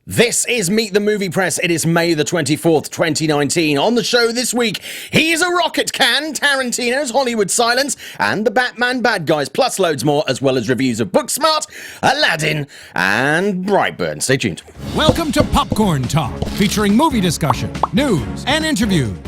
This is Meet the Movie Press. It is May the 24th, 2019. On the show this week, he's a rocket can, Tarantino's Hollywood Silence, and the Batman Bad Guys, plus loads more, as well as reviews of Booksmart, Aladdin, and Brightburn. Stay tuned. Welcome to Popcorn Talk, featuring movie discussion, news, and interviews.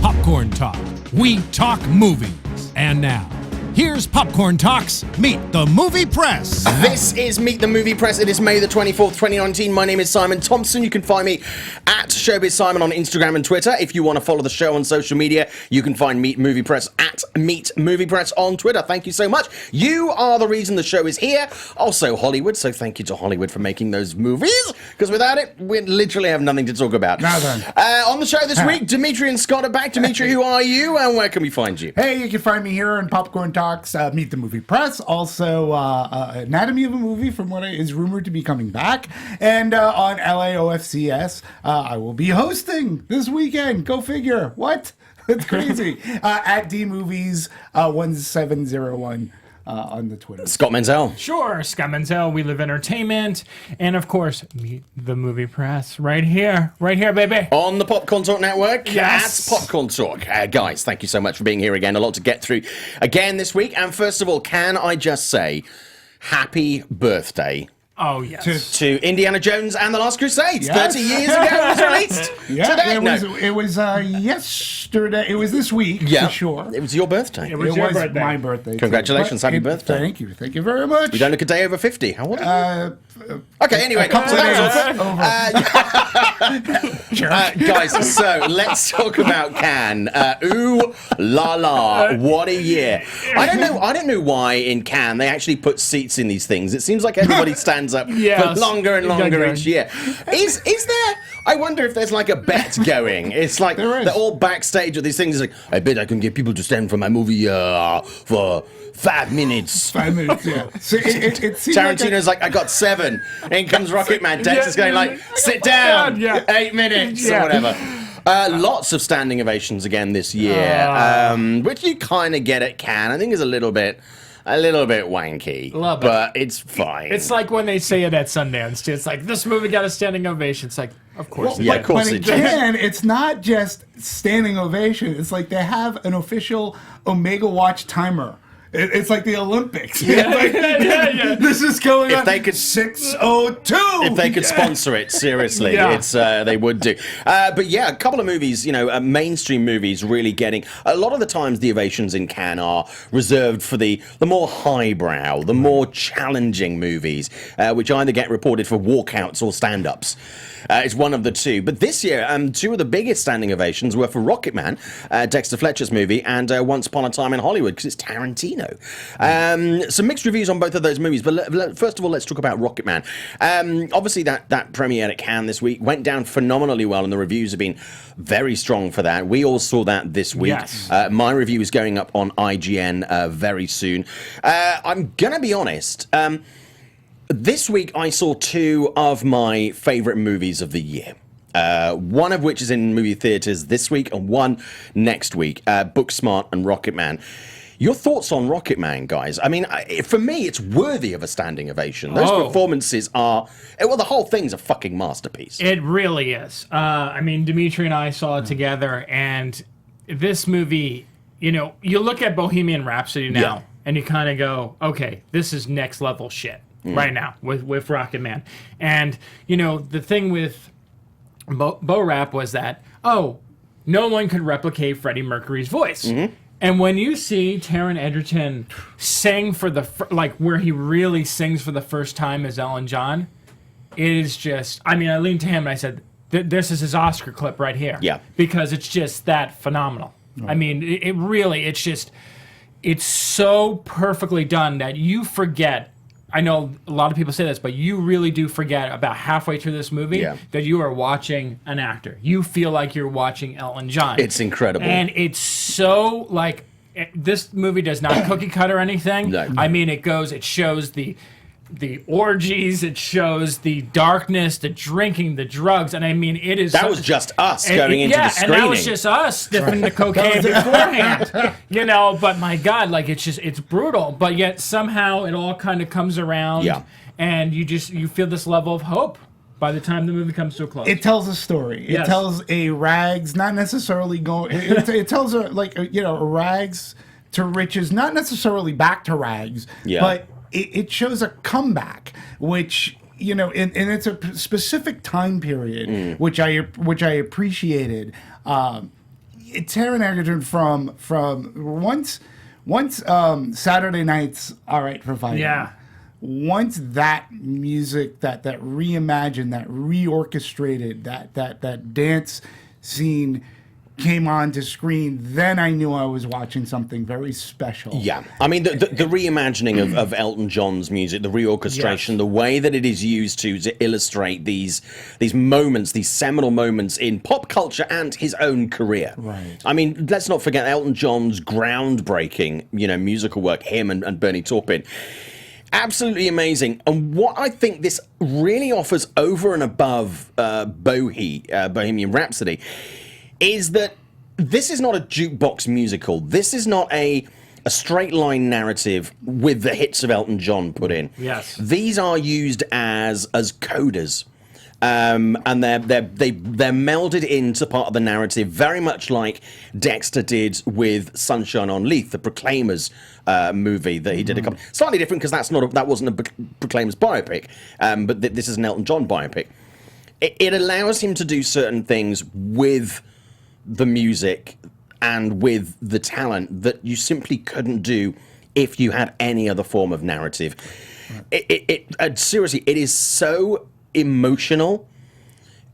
Popcorn Talk. We talk movies. And now, here's Popcorn Talk's Meet the Movie Press. This is Meet the Movie Press. It is May the 24th, 2019. My name is Simon Thompson. You can find me at Showbiz Simon on Instagram and Twitter. If you want to follow the show on social media, you can find Meet Movie Press at Meet Movie Press on Twitter. Thank you so much. You are the reason the show is here. Also Hollywood, so thank you to Hollywood for making those movies, because without it, we'd literally have nothing to talk about. On the show this week, Demetri and Scott are back. Demetri, who are you, and where can we find you? Hey, you can find me here on Popcorn Talks, Meet the Movie Press, also Anatomy of a Movie, from what is rumored to be coming back, and on LAOFCS, I will be hosting this weekend. Go figure. What? That's crazy. At DMovies 1701 on the Twitter. Scott Menzel. Sure, Scott Menzel, We Live Entertainment, and of course, Meet the Movie Press, right here, baby. On the Popcorn Talk Network, Yes. at Popcorn Talk. Guys, thank you so much for being here again. A lot to get through again this week. And first of all, can I just say, happy birthday Oh, yes. to Indiana Jones and the Last Crusade. Yes. 30 years ago it was released. Today. It was yesterday. It was this week, Yeah, for sure. it was your birthday. It was your birthday. my birthday. too. Congratulations, happy birthday. Thank you. Thank you very much. You don't look a day over 50. How old are you? Okay, anyway. A couple of days over. Guys, so let's talk about Cannes. Ooh la la, what a year. I don't know why in Cannes they actually put seats in these things. It seems like everybody stands up for longer and longer each year. Is there, I wonder if there's like a bet going. It's like they're all backstage at these things. It's like, I bet I can get people to stand for my movie for 5 minutes. 5 minutes, yeah. So it seems Tarantino's like, I got 7. In comes Rocketman. Dex is going like, sit down. 8 minutes or whatever. Lots of standing ovations again this year, which you kind of get at Cannes. I think is a little bit wanky, but it's fine. It's like when they say it at Sundance, too. It's like, this movie got a standing ovation. It's like, of course. Yeah, of course But it did. again, it's not just standing ovation. It's like they have an official Omega Watch timer. It's like the Olympics. This is going on. They could 6:02. If they could sponsor it, seriously, it's they would do. But yeah, a couple of movies, mainstream movies, really getting. A lot of the times, the ovations in Cannes are reserved for the more highbrow, the more challenging movies, which either get reported for walkouts or stand-ups. It's one of the two. But this year, two of the biggest standing ovations were for Rocketman, Dexter Fletcher's movie, and Once Upon a Time in Hollywood, because it's Tarantino. Some mixed reviews on both of those movies, but first of all, let's talk about Rocketman. Obviously, that premiered at Cannes this week, went down phenomenally well, and the reviews have been very strong for that. We all saw that this week. Yes. My review is going up on IGN very soon. I'm going to be honest. This week, I saw 2 of my favourite movies of the year. One of which is in movie theatres this week, and one next week. Booksmart and Rocketman. Your thoughts on Rocketman, guys? I mean, for me, it's worthy of a standing ovation. Those performances are... Well, the whole thing's a fucking masterpiece. It really is. I mean, Demetri and I saw it together, and this movie, you look at Bohemian Rhapsody now, and you kind of go, okay, this is next level shit. Right now with Rocketman. And, the thing with Bo Rap was that, no one could replicate Freddie Mercury's voice. Mm-hmm. And when you see Taron Egerton sing for where he really sings for the first time as Elton John, it is just, I leaned to him and I said, this is his Oscar clip right here. Yeah. Because it's just that phenomenal. Oh. It's so perfectly done that you forget. I know a lot of people say this, but you really do forget about halfway through this movie that you are watching an actor. You feel like you're watching Elton John. It's incredible. And it's so, this movie does not cookie cut or anything. No. It shows the orgies, it shows the darkness, the drinking, the drugs, and it is... That was just us going into the screening. And that was just us sniffing the cocaine beforehand. But my God, it's brutal, but yet somehow it all kind of comes around, and you feel this level of hope. by the time the movie comes to a close. It tells a story. Yes. It tells a rags, not necessarily going. It tells a a rags to riches, not necessarily back to rags, but it shows a comeback, which and it's a specific time period, which I appreciated. Taron Egerton from once Saturday Night's All Right for Fighting. Yeah. Once that music, that reimagined, that reorchestrated, that dance scene came onto screen, then I knew I was watching something very special. Yeah. I mean, the reimagining of Elton John's music, the reorchestration, the way that it is used to illustrate these moments, these seminal moments in pop culture and his own career. Right. I mean, let's not forget Elton John's groundbreaking, musical work, him and Bernie Taupin. Absolutely amazing. And what I think this really offers over and above Bohemian Rhapsody is that this is not a jukebox musical. This is not a straight line narrative with the hits of Elton John put in. Yes. These are used as coders. And they're melded into part of the narrative, very much like Dexter did with Sunshine on Leith, the Proclaimers movie that he did a couple. Slightly different because that wasn't a Proclaimers biopic, but this is an Elton John biopic. It allows him to do certain things with the music and with the talent that you simply couldn't do if you had any other form of narrative. Seriously, it is so emotional.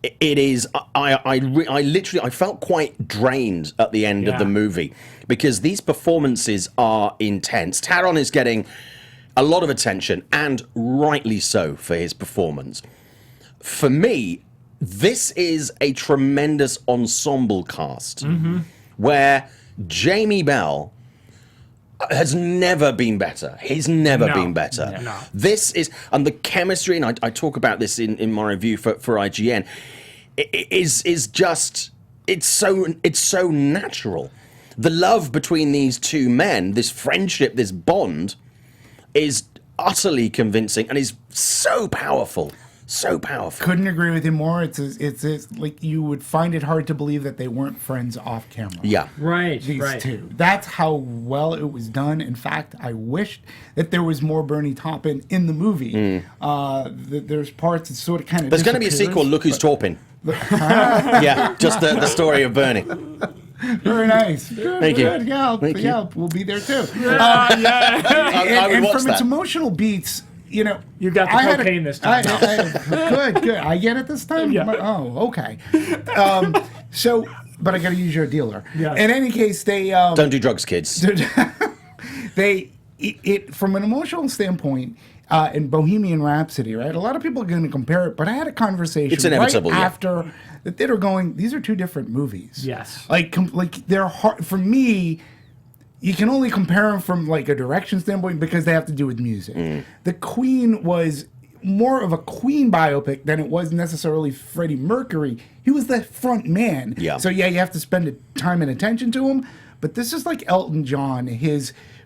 It is. I literally felt quite drained at the end of the movie because these performances are intense. Taron is getting a lot of attention, and rightly so for his performance. For me, this is a tremendous ensemble cast where Jamie Bell has never been better. He's never been better. No. This is, and the chemistry, and I talk about this in my review for IGN, is just, it's so natural. The love between these two men, this friendship, this bond, is utterly convincing and is so powerful. So powerful. Couldn't agree with you more. It's like you would find it hard to believe that they weren't friends off camera. Yeah. Right. These two. That's how well it was done. In fact, I wished that there was more Bernie Taupin in the movie. There's parts that sort of kind of. There's going to be a sequel. Look Who's Taupin. Yeah, just the story of Bernie. Very nice. Good, Thank you. Good. Yeah, Thank you. we'll be there too. I would and watch from that. its emotional beats. You got the cocaine this time. Good. I get it this time? Yeah. Oh, okay. But I got to use your dealer. Yeah. In any case, they... Don't do drugs, kids. From an emotional standpoint, in Bohemian Rhapsody, right? A lot of people are going to compare it, but I had a conversation It's inevitable, right yeah. after that they were going, these are two different movies. Yes. Like they're hard... For me... You can only compare them from like a direction standpoint because they have to do with music. The Queen was more of a Queen biopic than it was necessarily Freddie Mercury. He was the front man. Yeah. So yeah, you have to spend time and attention to him. But this is like Elton John,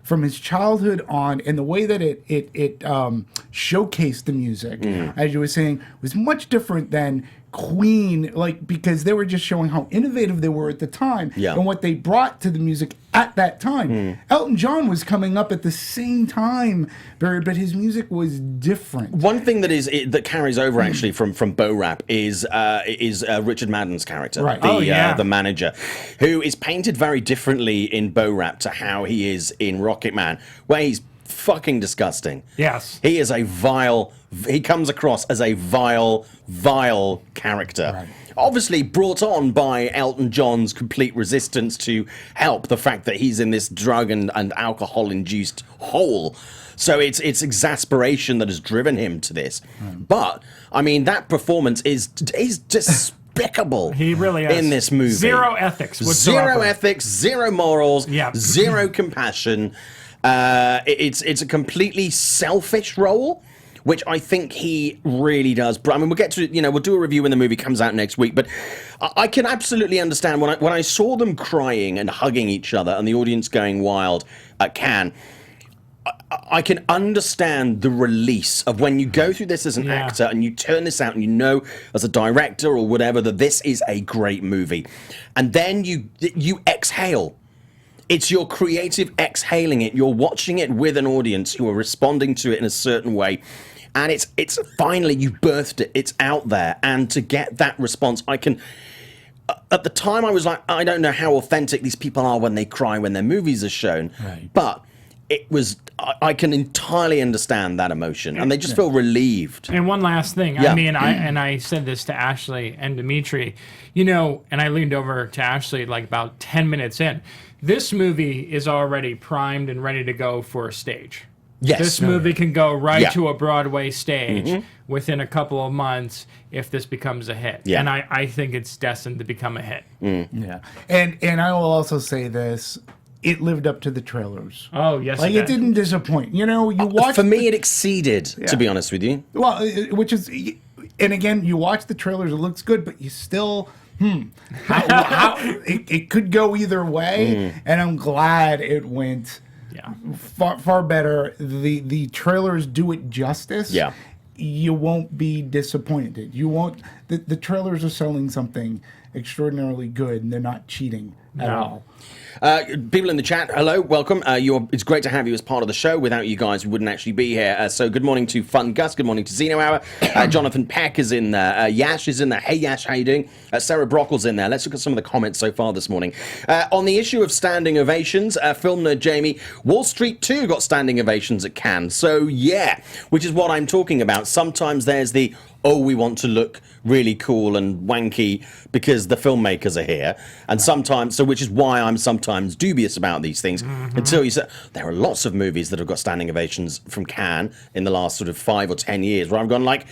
from his childhood on, and the way that it showcased the music, as you were saying, was much different than Queen, because they were just showing how innovative they were at the time and what they brought to the music at that time. Elton John was coming up at the same time, but his music was different. One thing that carries over actually from Bo Rap is Richard Madden's character, Right. The manager, who is painted very differently in Bo Rap to how he is in Rocketman, where he's fucking disgusting. Yes. He is he comes across as a vile character. Right. Obviously brought on by Elton John's complete resistance to help the fact that he's in this drug and alcohol-induced hole. So it's exasperation that has driven him to this. But, I mean, that performance is despicable. He really is. In this movie. Zero ethics whatsoever. Zero ethics, zero morals, Yeah. zero compassion. It's a completely selfish role, which I think he really does. I mean, we'll get to we'll do a review when the movie comes out next week. But I can absolutely understand when I saw them crying and hugging each other and the audience going wild at Cannes. I can understand the release of when you go through this as an actor and you turn this out and you know as a director or whatever that this is a great movie, and then you exhale. It's your creative exhaling it. You're watching it with an audience who are responding to it in a certain way. And it's finally, you birthed it. It's out there. And to get that response, I can... At the time, I was like, I don't know how authentic these people are when they cry when their movies are shown. Right. But it was... I can entirely understand that emotion. And they just feel relieved. And one last thing. Yeah. I mean, I said this to Ashley and Demetri, and I leaned over to Ashley like about 10 minutes in. This movie is already primed and ready to go for a stage. Yes. This movie can go right to a Broadway stage within a couple of months if this becomes a hit. Yeah. And I think it's destined to become a hit. Yeah. And I will also say this. It lived up to the trailers. Oh, yes, it didn't disappoint. You watch... For me, it exceeded, to be honest with you. Well, which is... And again, you watch the trailers, it looks good, but you still... how it could go either way, and I'm glad it went far better. The trailers do it justice. Yeah, you won't be disappointed. You won't. The trailers are selling something extraordinarily good, and they're not cheating at all. People in the chat, hello, welcome. It's great to have you as part of the show. Without you guys, we wouldn't actually be here. So good morning to Fun Gus, good morning to Zeno Hour. Jonathan Peck is in there. Yash is in there. Hey Yash, how you doing? Sarah Brockle's in there. Let's look at some of the comments so far this morning. On the issue of standing ovations, film nerd Jamie, Wall Street 2 got standing ovations at Cannes. So yeah, which is what I'm talking about. Sometimes there's the, we want to look really cool and wanky because the filmmakers are here. And sometimes, which is why I'm sometimes dubious about these things until you say, there are lots of movies that have got standing ovations from Cannes in the last sort of 5 or 10 years where I've gone like,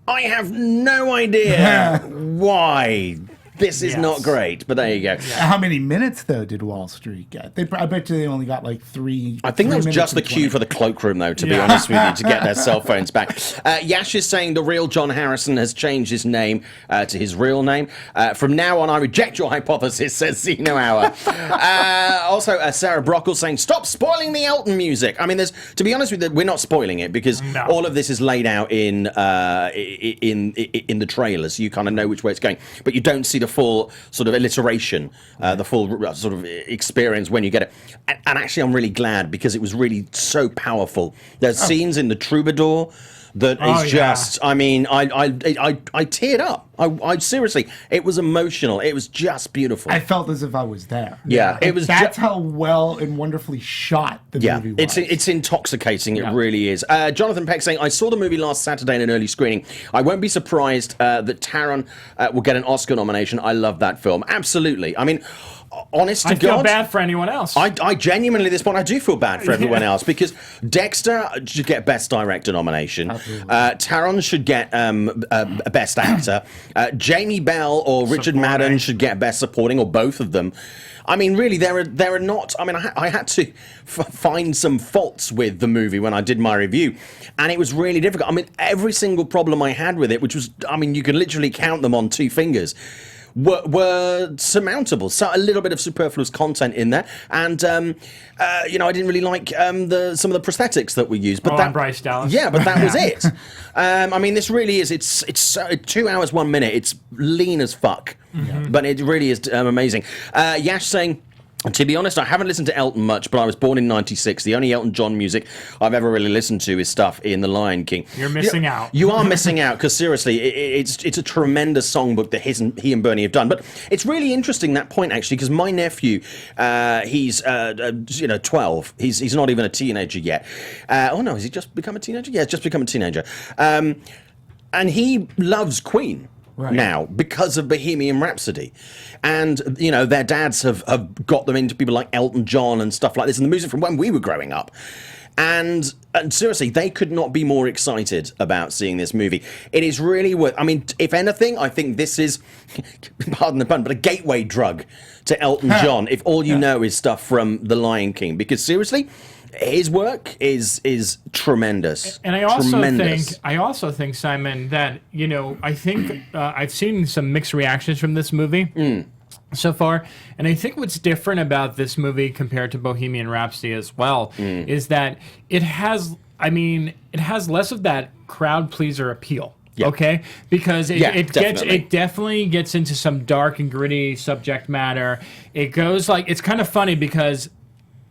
I have no idea why. This is not great, but there you go. How many minutes, though, did Wall Street get? I bet you they only got like 3. I think that was just the cue for the cloakroom, though, to be honest with you, to get their cell phones back. Yash is saying the real John Harrison has changed his name to his real name. From now on, I reject your hypothesis, says Zeno Hour. Also, Sarah Brockle saying, stop spoiling the Elton music. I mean, to be honest with you, we're not spoiling it because all of this is laid out in the trailers. You kind of know which way it's going, but you don't see the full sort of alliteration, the full sort of experience when you get it. And actually, I'm really glad because it was really so powerful. There's scenes in the Troubadour that is just, I mean, I teared up. I seriously, it was emotional. It was just beautiful. I felt as if I was there. Yeah, it was. That's how well and wonderfully shot the movie was. It's intoxicating. It really is. Jonathan Peck saying, I saw the movie last Saturday in an early screening. I won't be surprised that Taron will get an Oscar nomination. I love that film. Absolutely. I mean, honest to God, I feel bad for anyone else. I genuinely, at this point, I do feel bad for everyone else because Dexter should get Best Director nomination. Taron should get Best Actor. Jamie Bell or Richard Madden should get Best Supporting, or both of them. I mean, really, there are not. I mean, I had to find some faults with the movie when I did my review, and it was really difficult. I mean, every single problem I had with it, which was, I mean, you can literally count them on 2 fingers, were surmountable. So a little bit of superfluous content in there, and I didn't really like some of the prosthetics that were used. But Bryce Dallas. Yeah, but that was it. I mean, this really is. It's 2 hours 1 minute. It's lean as fuck, but it really is amazing. Yash saying, to be honest, I haven't listened to Elton much, but I was born in '96. The only Elton John music I've ever really listened to is stuff in The Lion King. You're missing out. You are missing out, because seriously, it's a tremendous songbook that he and Bernie have done. But it's really interesting, that point, actually, because my nephew, he's 12. He's not even a teenager yet. No, has he just become a teenager? Yeah, he's just become a teenager. And he loves Queen. Now, because of Bohemian Rhapsody. And, their dads have got them into people like Elton John and stuff like this, and the music from when we were growing up. And seriously, they could not be more excited about seeing this movie. It is really worth... I mean, if anything, I think this is, pardon the pun, but a gateway drug to Elton John, if all you know is stuff from The Lion King. Because seriously, his work is tremendous. And I also think, Simon, that I think I've seen some mixed reactions from this movie. so far. And I think what's different about this movie compared to Bohemian Rhapsody as well is that it has less of that crowd pleaser appeal. Yeah. Okay, because it definitely gets into some dark and gritty subject matter. It goes it's kind of funny because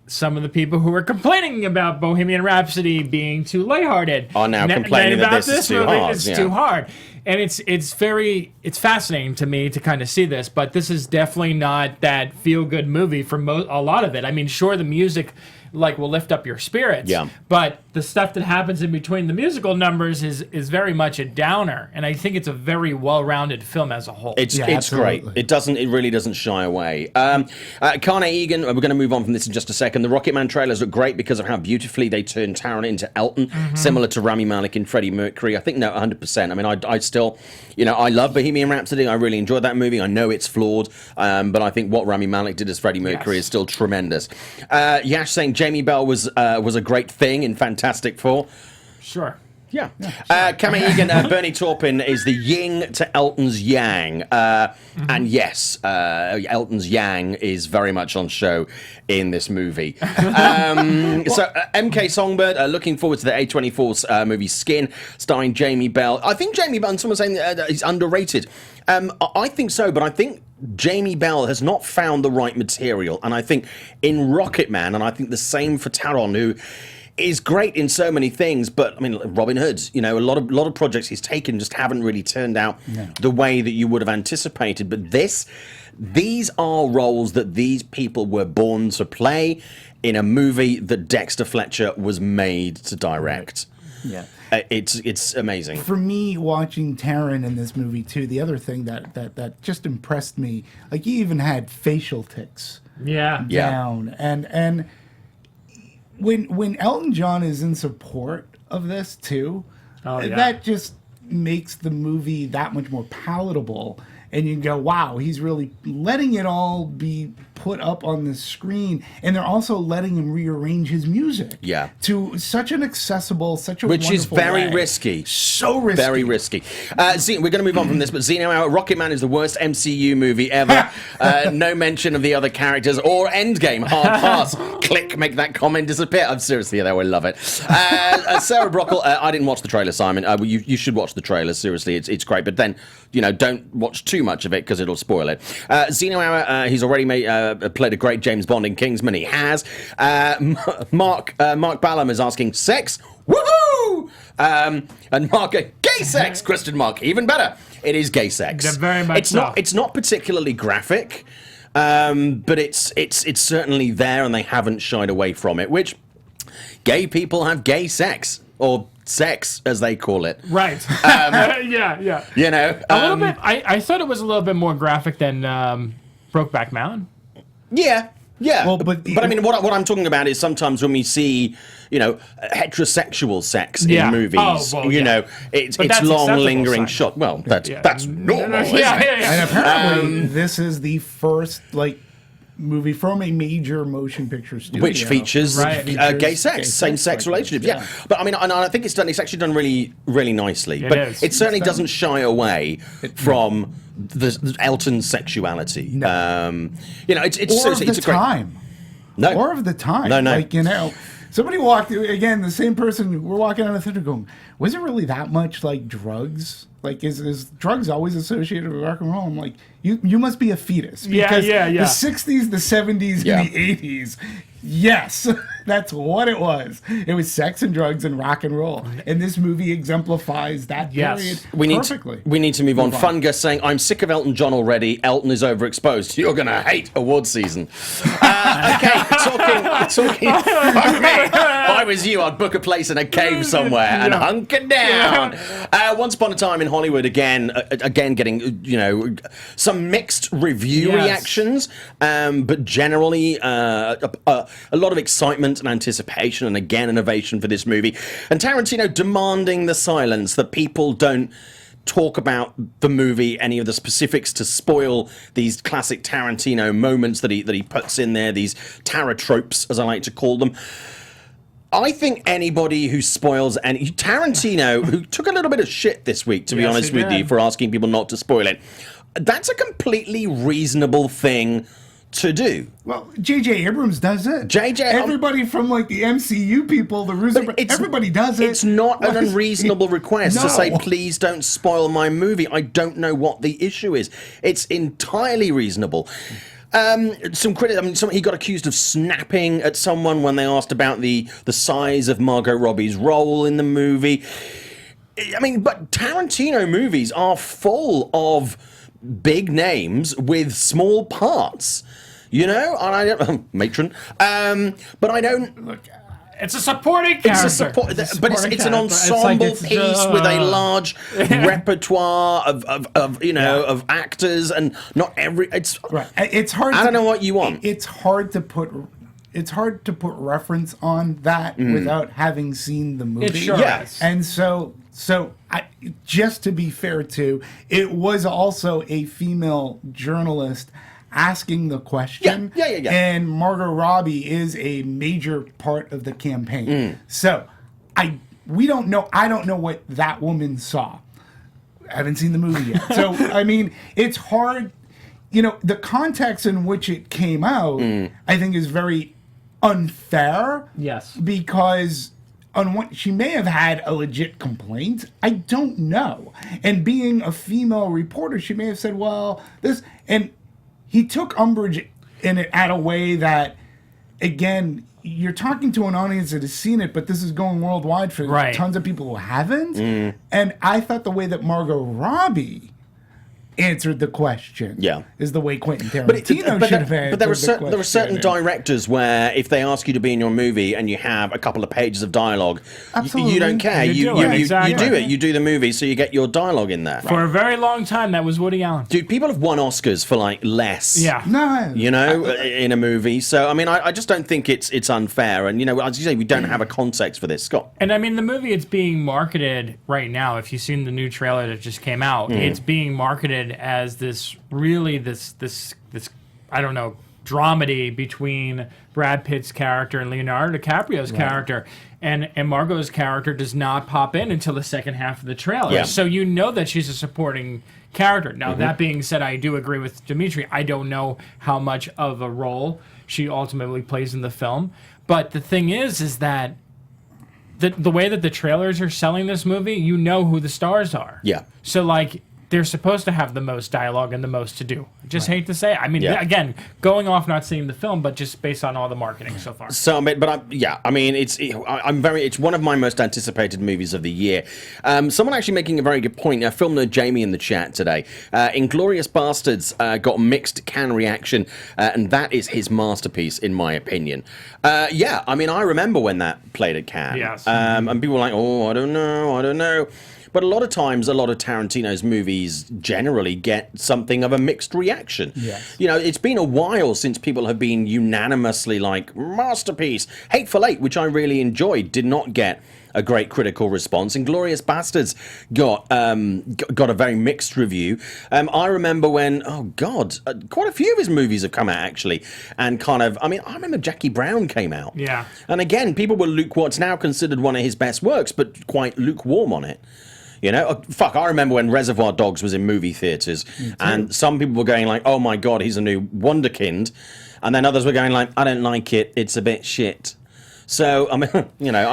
some of the people who were complaining about Bohemian Rhapsody being too lighthearted are now complaining that this is too hard. It's too hard, and it's fascinating to me to kind of see this. But this is definitely not that feel good movie for a lot of it. I mean, sure, the music will lift up your spirits. Yeah. But the stuff that happens in between the musical numbers is very much a downer. And I think it's a very well-rounded film as a whole. It's great. It really doesn't shy away. Carne Egan, we're going to move on from this in just a second. The Rocketman trailers look great because of how beautifully they turned Taron into Elton, similar to Rami Malek in Freddie Mercury. I think, 100%. I mean, I still, I love Bohemian Rhapsody. I really enjoyed that movie. I know it's flawed, but I think what Rami Malek did as Freddie Mercury is still tremendous. Yash saying Jamie Bell was a great thing in Fantastic Four. Sure. Yeah. Kama Egan, Bernie Taupin is the yin to Elton's yang. And yes, Elton's yang is very much on show in this movie. So MK Songbird, looking forward to the A24's movie Skin, starring Jamie Bell. I think Jamie Bell, someone's saying he's underrated. I think so, but I think Jamie Bell has not found the right material. And I think in Rocketman, and I think the same for Taron, who is great in so many things, but I mean, Robin Hood, a lot of projects he's taken just haven't really turned out the way that you would have anticipated. But these are roles that these people were born to play in a movie that Dexter Fletcher was made to direct. Yeah. It's amazing. For me, watching Taron in this movie too, the other thing that just impressed me, he even had facial tics down. And when Elton John is in support of this too, that just makes the movie that much more palatable. And you go, wow, he's really letting it all be put up on the screen. And they're also letting him rearrange his music to such an accessible, such a which is very way. Risky. So risky. Very risky. We're going to move on from this, but Zeno, Rocketman is the worst MCU movie ever. No mention of the other characters or Endgame. Hard pass. Click, make that comment disappear. I'm seriously, I will love it. Sarah Brockle, I didn't watch the trailer, Simon. You should watch the trailer. Seriously, it's great. But then, don't watch too much of it because it'll spoil it. Zeno Hour, he's already played a great James Bond in Kingsman. He has. Mark Ballum is asking, sex? Woohoo! And Mark, gay sex? ? Even better. It is gay sex. Very much it's not particularly graphic, but it's certainly there, and they haven't shied away from it. Which gay people have gay sex, or sex as they call it. Right. Yeah. A little bit. I thought it was a little bit more graphic than Brokeback Mountain. Yeah. Well, but I mean, what I'm talking about is sometimes when we see, heterosexual sex in movies, it's long, lingering shot. Well, that's normal. Isn't it? And apparently, this is the first movie from a major motion picture studio which features gay sex, same-sex relationships. Yeah, but I mean, and I think it's actually done really, really nicely. It certainly doesn't shy away from the Elton sexuality. No. It's or of the time. No, or of the time. No. Somebody walked again. The same person. We're walking out of the theater going, was it really that much drugs? Is drugs always associated with rock and roll? I'm like, you must be a fetus. Because the 60s, the 70s, and the 80s, yes, that's what it was. It was sex and drugs and rock and roll. And this movie exemplifies that period perfectly. We need to move on. Fungus saying, I'm sick of Elton John already. Elton is overexposed. You're going to hate award season. Okay, talking. Fuck me. If I was you, I'd book a place in a cave somewhere and hunker down. Once Upon a Time in Hollywood, again getting, some mixed review reactions, but generally a lot of excitement and anticipation, and again, innovation for this movie. And Tarantino demanding the silence, that people don't talk about the movie, any of the specifics, to spoil these classic Tarantino moments that he puts in there, these Tara tropes, as I like to call them. I think anybody who spoils any Tarantino, who took a little bit of shit this week, to be Yes, honest he with you, did. for asking people not to spoil it, that's a completely reasonable thing to do. Well, J.J. Abrams does it. Everybody from like the MCU people, the Russo, everybody does it. It's not an unreasonable request to say, please don't spoil my movie. I don't know what the issue is. It's entirely reasonable. He got accused of snapping at someone when they asked about the size of Margot Robbie's role in the movie. I mean, but Tarantino movies are full of big names with small parts, you know. And I don't, matron, but I don't. Look, it's a supporting character. It's an ensemble piece with a large repertoire of actors, and not every. It's right. It's hard. I don't know what you want. It's hard to put reference on that without having seen the movie. It sure Yes. is. And so just to be fair too, it was also a female journalist asking the question. Yeah. And Margot Robbie is a major part of the campaign. So we don't know. I don't know what that woman saw. I haven't seen the movie yet. So I mean, it's hard. You know, the context in which it came out, I think, is very unfair. Yes. Because she may have had a legit complaint. I don't know. And being a female reporter, she may have said, well, this... And he took umbrage in it at a way that, again, you're talking to an audience that has seen it, but this is going worldwide for tons of people who haven't. And I thought the way that Margot Robbie answered the question is the way Quentin Tarantino should have answered but there are certain directors where if they ask you to be in your movie and you have a couple of pages of dialogue, you don't care. You do it. You do the movie, so you get your dialogue in there. For a very long time, that was Woody Allen. Dude, people have won Oscars for like less. Yeah. No. You know, in a movie. So I mean, I just don't think it's unfair. And you know, as you say, we don't have a context for this, Scott. And I mean, the movie, it's being marketed right now. If you've seen the new trailer that just came out, it's being marketed as this I don't know, dramedy between Brad Pitt's character and Leonardo DiCaprio's character, and Margot's character does not pop in until the second half of the trailer. So you know that she's a supporting character. Now that being said, I do agree with Demetri. I don't know how much of a role she ultimately plays in the film, but the thing is that the way that the trailers are selling this movie, you know who the stars are. Yeah. So like, they're supposed to have the most dialogue and the most to do. Just hate to say it. I mean, again, going off not seeing the film, but just based on all the marketing so far. So, I mean, it's one of my most anticipated movies of the year. Someone actually making a very good point. Film nerd Jamie in the chat today. Inglourious Bastards got mixed Cannes reaction, and that is his masterpiece, in my opinion. I mean, I remember when that played at Cannes. Yes. And people were like, I don't know. But a lot of times, a lot of Tarantino's movies generally get something of a mixed reaction. Yes. You know, it's been a while since people have been unanimously like, masterpiece. Hateful Eight, which I really enjoyed, did not get a great critical response. Inglourious Bastards got a very mixed review. I remember when, quite a few of his movies have come out, actually. And I remember Jackie Brown came out. Yeah. And again, people were what's now considered one of his best works, but quite lukewarm on it. You know, I remember when Reservoir Dogs was in movie theaters, and some people were going like, "Oh my God, he's a new wonderkind," and then others were going like, "I don't like it; it's a bit shit." So I mean, you know,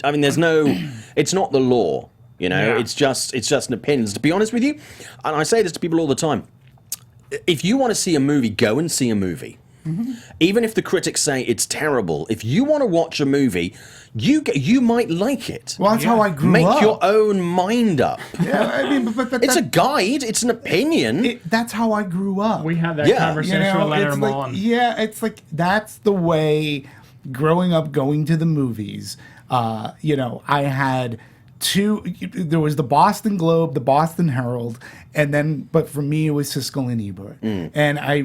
I mean, there's no, it's not the law. You know, it's just an opinion. To be honest with you, and I say this to people all the time, if you want to see a movie, go and see a movie. Even if the critics say it's terrible, if you want to watch a movie, you might like it. Well, that's how I grew up. Make your own mind up. Yeah, I mean, but it's a guide. It's an opinion. That's how I grew up. We had that conversation with Leonard Mullen. It's like that's the way growing up, going to the movies. You know, I had there was the Boston Globe, the Boston Herald, and then, but for me, it was Siskel and Ebert. And I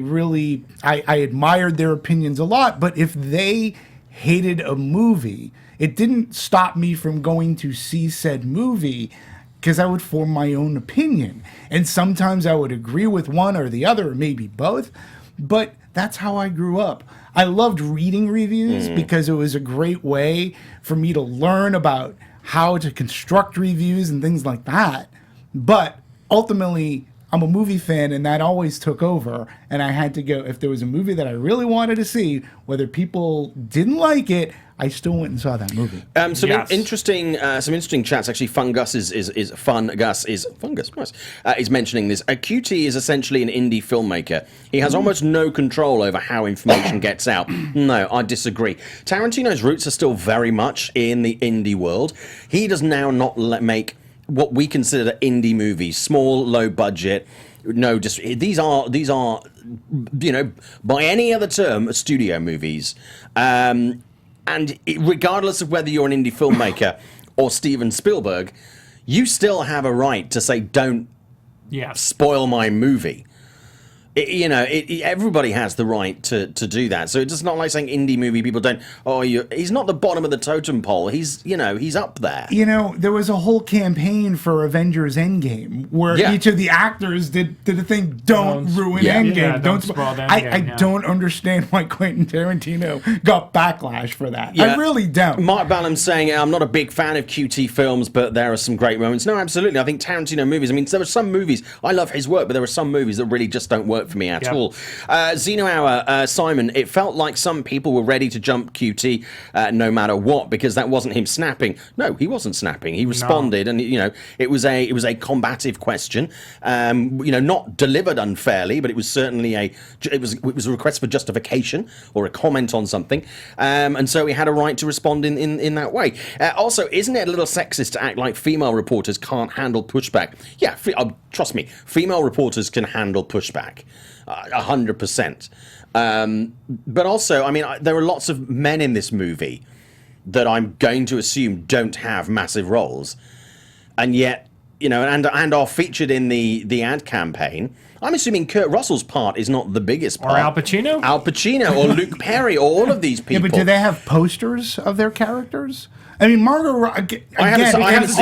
admired their opinions a lot, but if they hated a movie, it didn't stop me from going to see said movie, because I would form my own opinion. And sometimes I would agree with one or the other, or maybe both, but that's how I grew up. I loved reading reviews because it was a great way for me to learn about how to construct reviews and things like that. But ultimately, I'm a movie fan, and that always took over. And I had to go, if there was a movie that I really wanted to see, whether people didn't like it, I still went and saw that movie. Interesting chats. Actually, Fungus is mentioning this. QT is essentially an indie filmmaker. He has almost no control over how information gets out. No, I disagree. Tarantino's roots are still very much in the indie world. He does now not make what we consider indie movies, small, low budget. No, just these are by any other term, studio movies. Regardless of whether you're an indie filmmaker or Steven Spielberg, you still have a right to say, don't spoil my movie. Everybody has the right to do that. So it's just not like saying indie movie people don't. He's not the bottom of the totem pole. He's up there. There was a whole campaign for Avengers Endgame where each of the actors did a thing. Don't ruin Endgame. Yeah, don't spoil Endgame. I don't understand why Quentin Tarantino got backlash for that. Yeah. I really don't. Mark Ballum's saying I'm not a big fan of QT films, but there are some great moments. No, absolutely. I think Tarantino movies. I mean, there are some movies I love his work, but there are some movies that really just don't work for me at all. Xeno Hour, Simon, it felt like some people were ready to jump QT no matter what, because that wasn't him snapping. No, he wasn't snapping. He responded, and it was a combative question. Not delivered unfairly, but it was certainly a request for justification or a comment on something, and so he had a right to respond in that way. Also, isn't it a little sexist to act like female reporters can't handle pushback? Yeah, trust me, female reporters can handle pushback. 100%. But also, I mean, there are lots of men in this movie that I'm going to assume don't have massive roles, and yet, and are featured in the ad campaign. I'm assuming Kurt Russell's part is not the biggest part. Or Al Pacino? Al Pacino or Luke Perry or all of these people. Yeah, but do they have posters of their characters? I mean, Margot. It's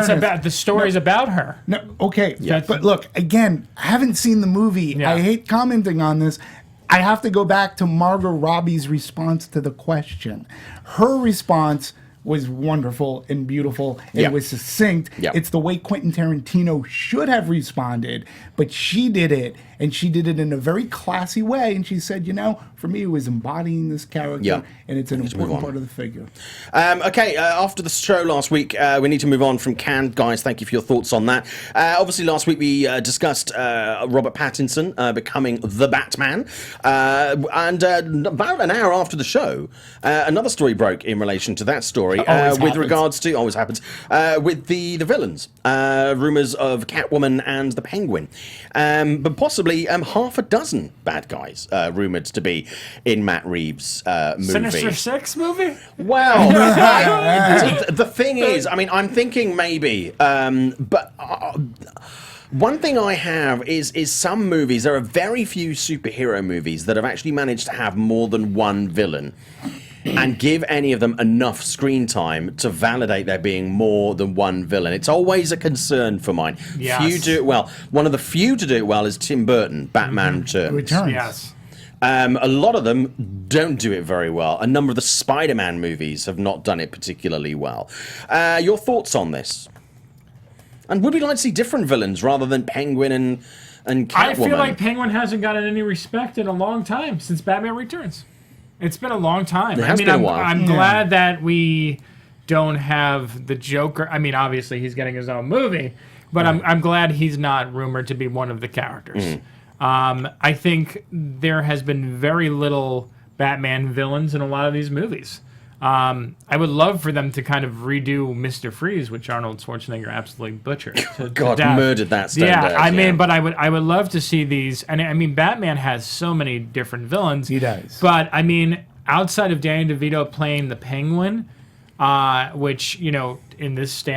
about the story's about her. No, okay, but look, again, I haven't seen the movie. Yeah. I hate commenting on this. I have to go back to Margot Robbie's response to the question. Her response was wonderful and beautiful. It was succinct. Yep. It's the way Quentin Tarantino should have responded, but she did it, and she did it in a very classy way. And she said, for me, it was embodying this character, and it's an important part of the figure. After the show last week, we need to move on from Cannes. Guys, thank you for your thoughts on that. Obviously, last week we discussed Robert Pattinson becoming the Batman. And about an hour after the show, another story broke in relation to that story. With regards to with the villains, rumors of Catwoman and the Penguin, but possibly half a dozen bad guys rumored to be in Matt Reeves' movie. Sinister Six movie? Well, the thing is, I mean, I'm thinking maybe, but. One thing I have is some movies. There are very few superhero movies that have actually managed to have more than one villain and give any of them enough screen time to validate there being more than one villain. It's always a concern for mine. Yes. Few do it well. One of the few to do it well is Tim Burton, Batman Returns. Yes. A lot of them don't do it very well. A number of the Spider-Man movies have not done it particularly well. Your thoughts on this? And would we like to see different villains rather than Penguin and Catwoman? I feel like Penguin hasn't gotten any respect in a long time since Batman Returns. It's been a long time. It has been a while. I'm glad that we don't have the Joker. I mean, obviously he's getting his own movie, but I'm glad he's not rumored to be one of the characters. I think there has been very little Batman villains in a lot of these movies. I would love for them to kind of redo Mr. Freeze, which Arnold Schwarzenegger absolutely butchered. Murdered that stone dead. I mean, but I would love to see these. And I mean, Batman has so many different villains. He does. But I mean, outside of Danny DeVito playing the Penguin, which, in this day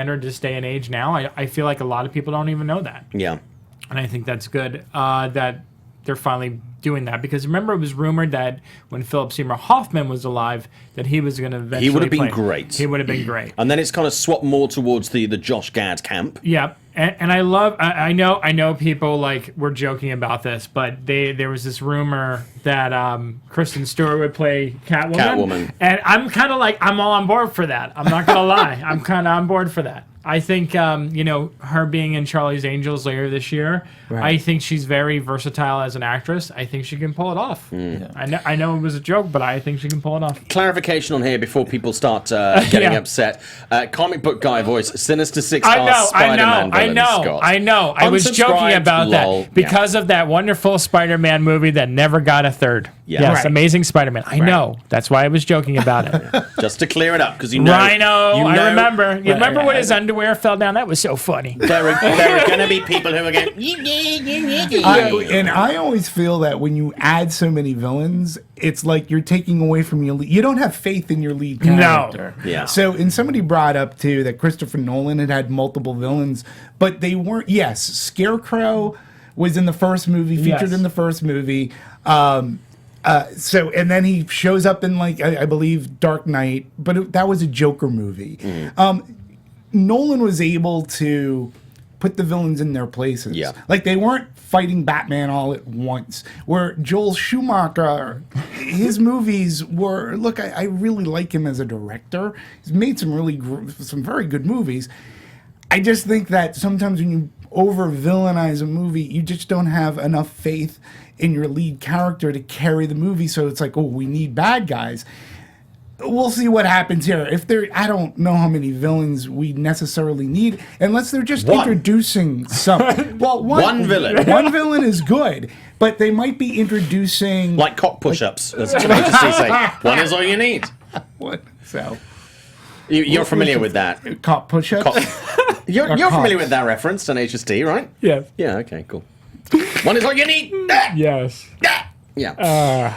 and age now, I feel like a lot of people don't even know that. Yeah. And I think that's good that they're finally doing that, because remember it was rumored that when Philip Seymour Hoffman was alive that he was going to eventually He would have been play. great. He would have been great. And then it's kind of swapped more towards the Josh Gad camp. Yeah, and I love. I know people like were joking about this, but there was this rumor that Kristen Stewart would play Catwoman. And I'm kind of like, I'm all on board for that. I'm not gonna lie, I'm kind of on board for that. I think her being in Charlie's Angels later this year, right. I think she's very versatile as an actress. I think she can pull it off. I know it was a joke, but I think she can pull it off. Clarification on here before people start getting upset. Comic book guy voice, Sinister Six Spider-Man villain, Scott. I know. I was joking about that because of that wonderful Spider-Man movie that never got a third. Yes, right. Amazing Spider-Man. I know. That's why I was joking about it. Just to clear it up, because you know. Rhino. I remember. You remember when his underwear fell down? That was so funny. There are going to be people who are going. And I always feel that when you add so many villains, it's like you're taking away from your lead. You don't have faith in your lead character. No. Yeah. So, and somebody brought up too that Christopher Nolan had multiple villains, but they weren't. Yes, Scarecrow was in the first movie, featured in the first movie. And then he shows up in I believe Dark Knight, but that was a Joker movie. Nolan was able to put the villains in their places. Yeah. Like they weren't fighting Batman all at once. Where Joel Schumacher, his movies were, look, I really like him as a director. He's made some very good movies. I just think that sometimes when you over-villainize a movie, you just don't have enough faith in your lead character to carry the movie. So it's like, oh, we need bad guys. We'll see what happens here. I don't know how many villains we necessarily need, unless they're just introducing some. Well, one villain. One villain is good, but they might be introducing like cock push-ups. As Tenacious D say, one is all you need. What? So you're familiar with that? Cock push-ups. You're familiar with that reference, Tenacious D, right? Yeah. Yeah. Okay. Cool. One is all you need. Yes. Yeah.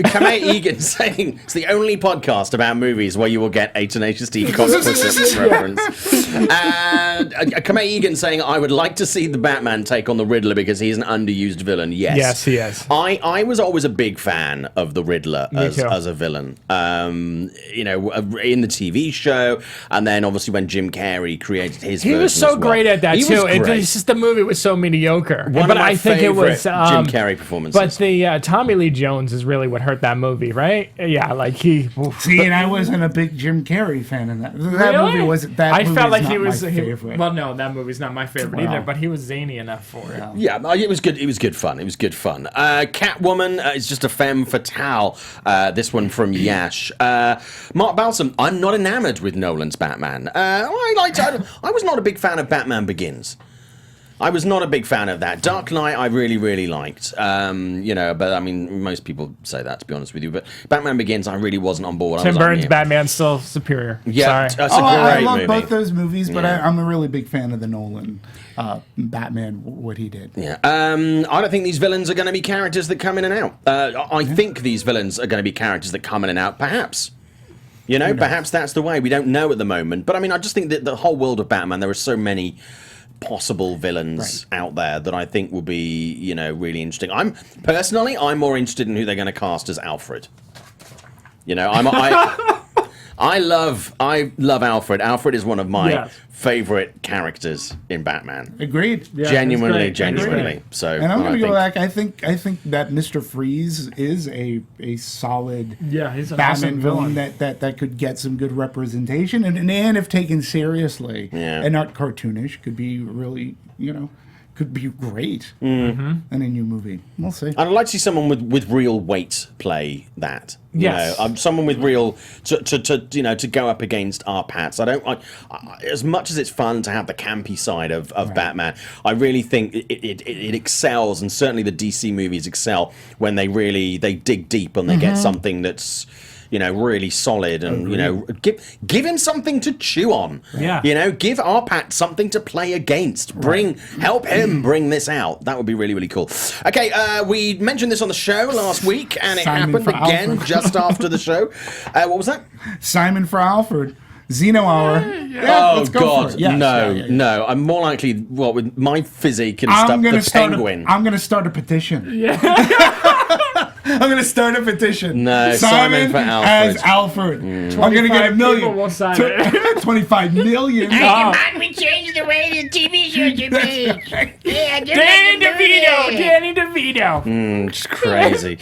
Kamei Egan saying it's the only podcast about movies where you will get a Tenacious D cock push-ups reference. Kamei Egan saying, I would like to see the Batman take on the Riddler because he's an underused villain. Yes, he is. I was always a big fan of the Riddler as a villain. In the TV show, and then obviously when Jim Carrey created his version. He was so great at that too. It's just the movie was so mediocre. But I think it was Jim Carrey performances. But the Tommy Lee Jones is really what hurt that movie, right? Yeah, like he. See, and I wasn't a big Jim Carrey fan of that. That movie wasn't that. I felt like he was. Well, no, that movie's not my favorite either. But he was zany enough for it. Yeah, it was good. It was good fun. Catwoman is just a femme fatale. This one from Yash. Mark Balsam. I'm not enamored with Nolan's Batman. I was not a big fan of Batman Begins. I was not a big fan of that. Dark Knight, I really, really liked. But I mean, most people say that, to be honest with you. But Batman Begins, I really wasn't on board. Tim Burton's Batman's still superior. Yeah, sorry. That's a great I love movie. both those movies, but I'm a really big fan of the Nolan Batman, what he did. Yeah. I don't think these villains are going to be characters that come in and out. I think these villains are going to be characters that come in and out, perhaps. Perhaps that's the way. We don't know at the moment. But I mean, I just think that the whole world of Batman, there are so many possible villains out there that I think will be, really interesting. I'm more interested in who they're going to cast as Alfred. I love Alfred. Alfred is one of my favorite characters in Batman. Agreed. Yeah, genuinely. So, and I'm going to go back. I think that Mr. Freeze is a solid he's an Batman awesome villain that could get some good representation, and if taken seriously and not cartoonish, could be really could be great in a new movie. We'll see. I'd like to see someone with real weight play that. Someone with real to go up against our Pats. I don't as much as it's fun to have the campy side of Batman. I really think it excels, and certainly the DC movies excel when they dig deep and they get something that's really solid, and give him something to chew on. Give our Pat something to play against. Help him bring this out. That would be really, really cool. Okay, we mentioned this on the show last week, and it happened again just after the show. What was that? Simon for Alfred. Xeno Hour. Yeah, let's go for it. Yes, no. I'm more likely, with my physique and stuff, the Penguin. I'm going to start a petition. Yeah. I'm going to start a petition. No, Simon for Alfred. as Alfred. I'm going to get $1 million. Will sign it. 25 million. We changed the way the TV shows are made. Yeah, Danny DeVito. It's crazy.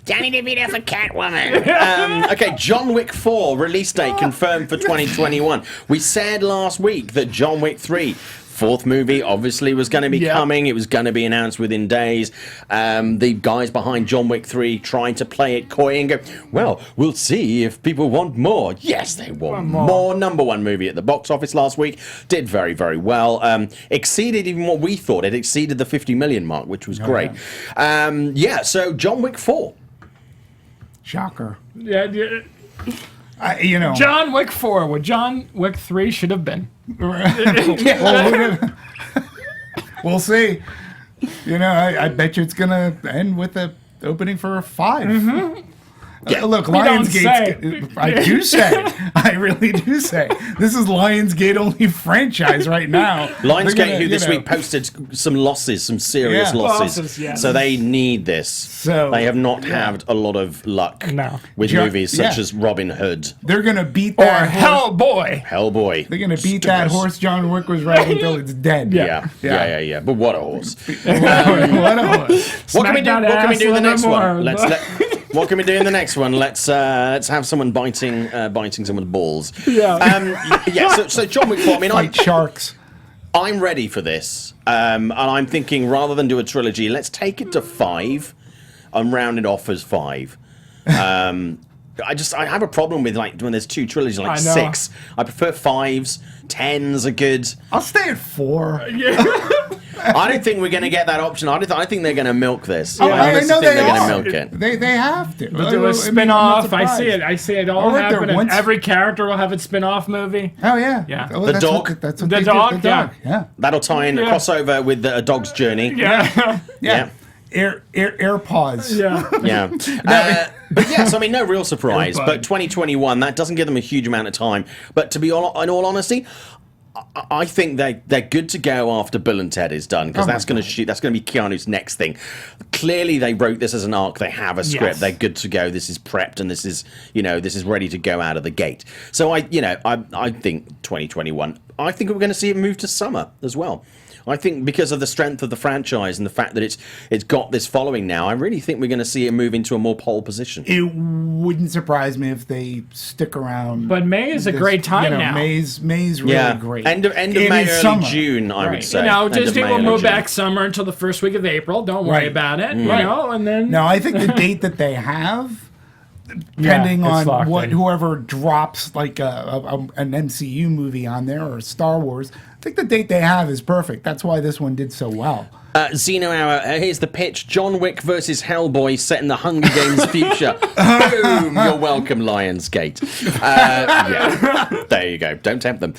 Danny DeVito for Catwoman. Okay, John Wick 4 release date confirmed for 2021. We said last week that John Wick 3, fourth movie, obviously was going to be coming. It was going to be announced within days. The guys behind John Wick 3 trying to play it coy and go, well, we'll see if people want more. Yes, they want more. Number one movie at the box office last week. Did very, very well. Exceeded even what we thought. It exceeded the 50 million mark, which was great. So John Wick 4. Shocker. Yeah. John Wick 4, what John Wick 3 should have been. We'll see. I bet you it's going to end with the opening for a 5. Mm-hmm. Look, Lionsgate. I do say. I really do say. This is Lionsgate only franchise right now. Lionsgate, who this week posted some losses, some serious losses. So they need this. So they have not had a lot of luck with movies such as Robin Hood. They're going to beat that Hellboy. Hellboy. They're going to beat that horse John Wick was riding until it's dead. Yeah. But what a horse. What a horse. What can we do in the next one? What can we do in the next one? Let's have someone biting someone's balls. So John Wick 4. I mean, fight sharks. I'm ready for this, and I'm thinking rather than do a trilogy, let's take it to 5 and round it off as 5. I have a problem with when there's 2 trilogies, 6. I prefer 5s. 10s are good. I'll stay at 4. I don't think we're going to get that option. I think they're going to milk this. I know they're going to milk it. They have to. They'll do a spin-off. I see it all happen. Every character will have its spin-off movie. Oh, yeah. The dog. That's what the they dog, do. Yeah. That'll tie in a crossover with a dog's journey. Yeah. Air pause. Yeah. But yes, I mean, no real surprise. But 2021, that doesn't give them a huge amount of time. But in all honesty, I think they're good to go after Bill and Ted is done, because that's going to be Keanu's next thing. Clearly, they wrote this as an arc. They have a script. Yes. They're good to go. This is prepped, and this is ready to go out of the gate. So I think 2021. I think we're going to see it move to summer as well. I think because of the strength of the franchise and the fact that it's got this following now, I really think we're going to see it move into a more pole position. It wouldn't surprise me if they stick around. But May is a great time now. May's really great. End of May, early June, I would say. Disney will move back summer until the first week of April. Don't worry about it. And then. No, I think the date that they have, depending on whoever drops like an MCU movie on there or Star Wars, I think the date they have is perfect. That's why this one did so well. Xeno Hour, here's the pitch. John Wick versus Hellboy set in the Hunger Games future. Boom! You're welcome, Lionsgate. There you go. Don't tempt them.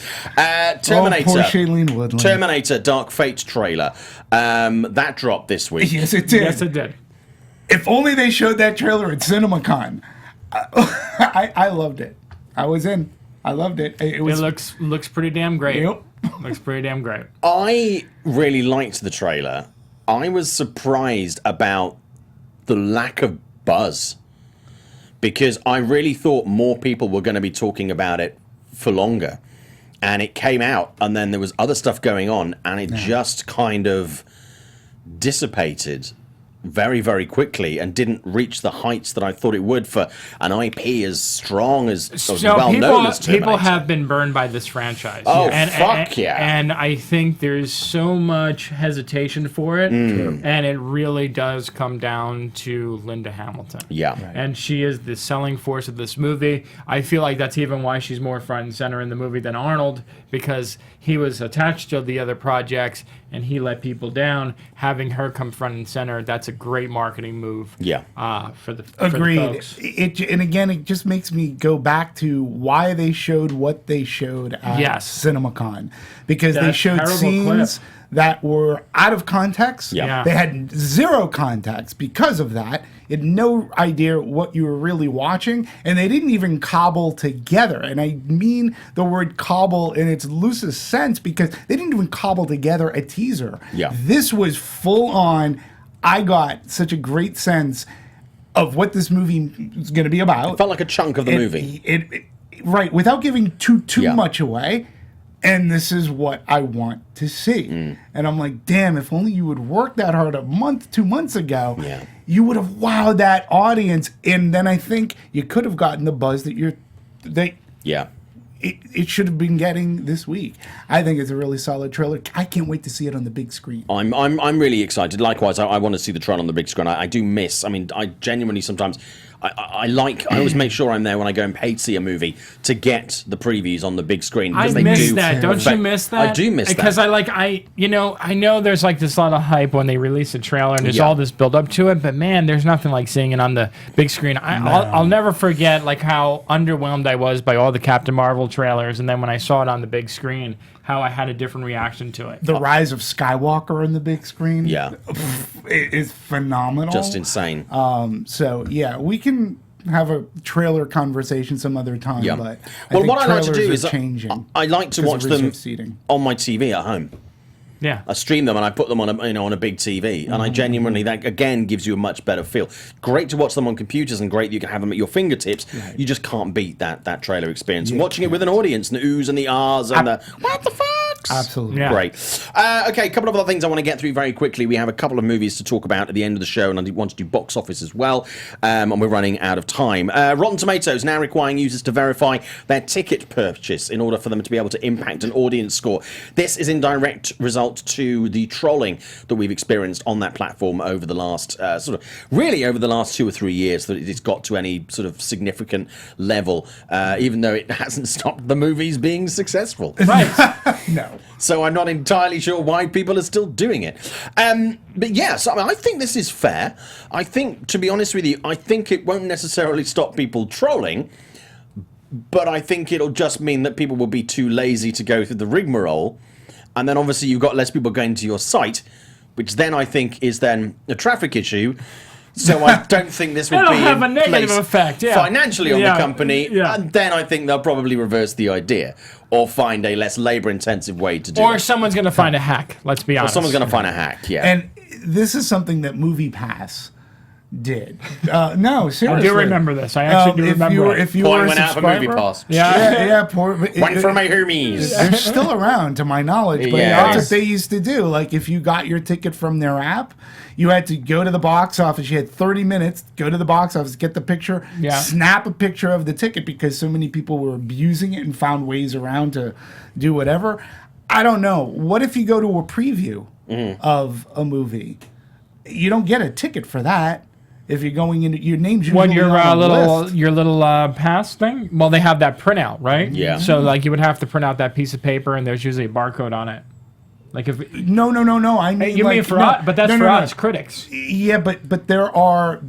Terminator. Poor Shailene Woodley. Terminator Dark Fate trailer. That dropped this week. Yes, it did. Yes, it did. If only they showed that trailer at CinemaCon. I loved it. I was in. I loved it. It looks pretty damn great. Yep. Looks pretty damn great. I really liked the trailer. I was surprised about the lack of buzz, because I really thought more people were going to be talking about it for longer. And it came out, and then there was other stuff going on, and it just kind of dissipated very, very quickly and didn't reach the heights that I thought it would for an IP as strong as well known as Terminator. People have been burned by this franchise. Oh, yeah. And I think there's so much hesitation for it, and it really does come down to Linda Hamilton. Yeah. Right. And she is the selling force of this movie. I feel like that's even why she's more front and center in the movie than Arnold, because he was attached to the other projects and he let people down. Having her come front and center, that's a great marketing move. Yeah. For the Agreed. folks. And again, it just makes me go back to why they showed what they showed at CinemaCon, because they showed scenes that were out of context. Yeah. They had zero context because of that. You had no idea what you were really watching, and they didn't even cobble together. And I mean the word cobble in its loosest sense because they didn't even cobble together a teaser. Yeah. This was full on. I got such a great sense of what this movie is going to be about. It felt like a chunk of the movie. Right, without giving too Yeah. much away. And this is what I want to see. And I'm like, damn, if only you would work that hard 2 months ago, Yeah. you would have wowed that audience. And then I think you could have gotten the buzz that Yeah. it should have been getting this week. I think it's a really solid trailer. I can't wait to see it on the big screen. I'm really excited. Likewise, I want to see the trailer on the big screen. I do miss. I mean, I genuinely sometimes. I always make sure I'm there when I go and pay to see a movie to get the previews on the big screen. I Because they miss do that. Don't you miss that? I do miss that. Because I know there's like this lot of hype when they release a trailer and there's Yeah. all this build up to it, but man, there's nothing like seeing it on the big screen. I'll never forget like how underwhelmed I was by all the Captain Marvel trailers, and then when I saw it on the big screen, how I had a different reaction to it. The rise of Skywalker on the big screen, Yeah. it is phenomenal. Just insane. So yeah, we can have a trailer conversation some other time. Yeah. But Well, I think what I like to trailers do are is changing. I like to because watch of them reserved seating. on my TV at home. Yeah. I stream them and I put them on a big TV, and I genuinely that again gives you a much better feel. Great to watch them on computers, and great you can have them at your fingertips. Right. You just can't beat that trailer experience. Watching it with an audience, and the oohs and the ahs and the what the fucks. Absolutely. Yeah. Great. Okay, a couple of other things I want to get through very quickly. We have a couple of movies to talk about at the end of the show, and I want to do box office as well, and we're running out of time. Rotten Tomatoes now requiring users to verify their ticket purchase in order for them to be able to impact an audience score. This is in direct result to the trolling that we've experienced on that platform over the last over the last 2 or 3 years, that it's got to any sort of significant level, even though it hasn't stopped the movies being successful. Right. No. So I'm not entirely sure why people are still doing it. But yes, I mean, I think this is fair. I think, to be honest with you, I think it won't necessarily stop people trolling, but I think it'll just mean that people will be too lazy to go through the rigmarole. And then obviously you've got less people going to your site, which then I think is then a traffic issue. So I don't think this will It'll be have a in negative place effect, yeah. financially on Yeah, the company. yeah. And then I think they'll probably reverse the idea or find a less labor-intensive way to do Or it. someone's going to find a hack, let's be Or honest. someone's going to find a hack, yeah. And this is something that MoviePass did. No, seriously. I do remember this. I actually do remember it. If you were Pouring a one out for subscriber, Movie Pass. yeah. One for my Hermes. They're still around, to my knowledge, but Yes. that's what they used to do. Like, if you got your ticket from their app, you had to go to the box office. You had 30 minutes, go to the box office, get the picture, Yeah. snap a picture of the ticket because so many people were abusing it and found ways around to do whatever. I don't know. What if you go to a preview of a movie? You don't get a ticket for that. If you're going into your name's usually What your on the list. little pass thing? Well, they have that printout, right? Yeah. So like you would have to print out that piece of paper, and there's usually a barcode on it. Like if No. I mean, you like, mean for no, us, but that's no, for no, us critics. Yeah, but there are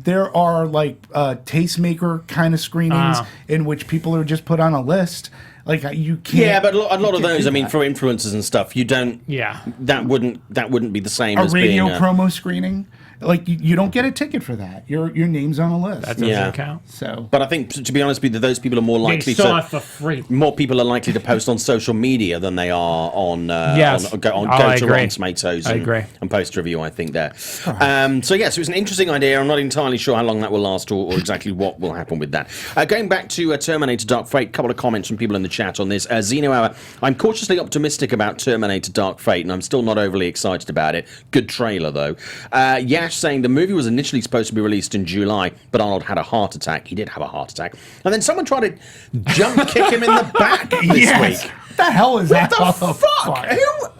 like tastemaker kind of screenings in which people are just put on a list. Like you can't. Yeah, but a lot of you can't those, do I mean, that. for influencers and stuff, you don't. Yeah. That wouldn't be the same a as radio being promo screening, like you don't get a ticket for that. Your name's on a list. That doesn't Yeah. count. So But I think, to be honest with you, those people are more likely They saw to. it for free. More people are likely to post on social media than they are on Yes. go I to agree. Rotten Tomatoes I agree. and post a review. I think there. So yes, it was an interesting idea. I'm not entirely sure how long that will last or exactly what will happen with that. Going back to Terminator: Dark Fate, a couple of comments from people in the chat on this. Zeno Hour, I'm cautiously optimistic about Terminator: Dark Fate, and I'm still not overly excited about it. Good trailer though. Yash saying the movie was initially supposed to be released in July, but Arnold had a heart attack. He did have a heart attack, and then someone tried to jump kick him in the back this yes. week. What the hell is that? What the all fuck? about?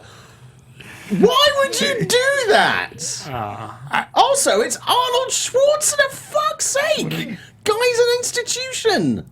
Why would you do that? Also, it's Arnold Schwarzenegger, fuck's sake! Guy's an institution.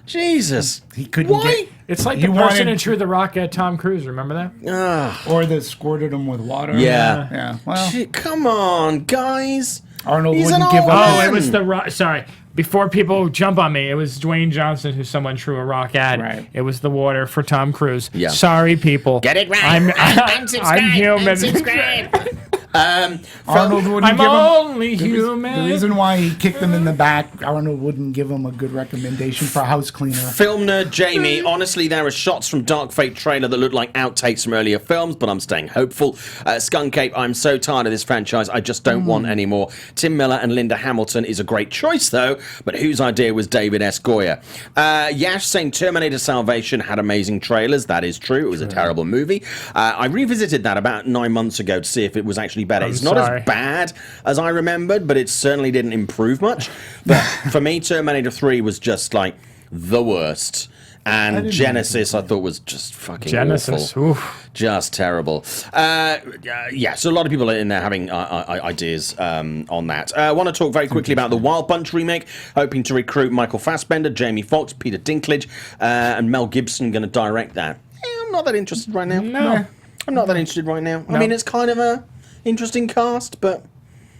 Jesus. He couldn't Why? get. It's like You the person wanted- who threw the rock at Tom Cruise. Remember that? Or that squirted him with water. Yeah. Yeah. Well, Shit, come on, guys. Arnold He's wouldn't an give old up. man. Oh, it was sorry. Before people jump on me, it was Dwayne Johnson who someone threw a rock at. Right. It was the water for Tom Cruise. Yeah. Sorry, people. Get it right. Unsubscribe. I'm human. Unsubscribe. Arnold wouldn't I'm give him. only The human. reason why he kicked him in the back, Arnold wouldn't give him a good recommendation for a house cleaner. Film nerd Jamie, honestly, there are shots from Dark Fate trailer that look like outtakes from earlier films, but I'm staying hopeful. Skunk Ape, I'm so tired of this franchise, I just don't want any more. Tim Miller and Linda Hamilton is a great choice, though, but whose idea was David S. Goyer? Yash saying Terminator Salvation had amazing trailers. That is true. It was a terrible movie. I revisited that about 9 months ago to see if it was actually better. It's not sorry. as bad as I remembered, but it certainly didn't improve much. But for me, Terminator 3 was just like the worst. And Genesis, I thought, was just fucking Genesis. awful. Oof. Just terrible. Yeah, so a lot of people are in there having ideas on that. I want to talk very quickly about the Wild Bunch remake, hoping to recruit Michael Fassbender, Jamie Foxx, Peter Dinklage, and Mel Gibson going to direct that. I'm not that interested right now. No. I'm not that interested right now. I mean, it's kind of a interesting cast, but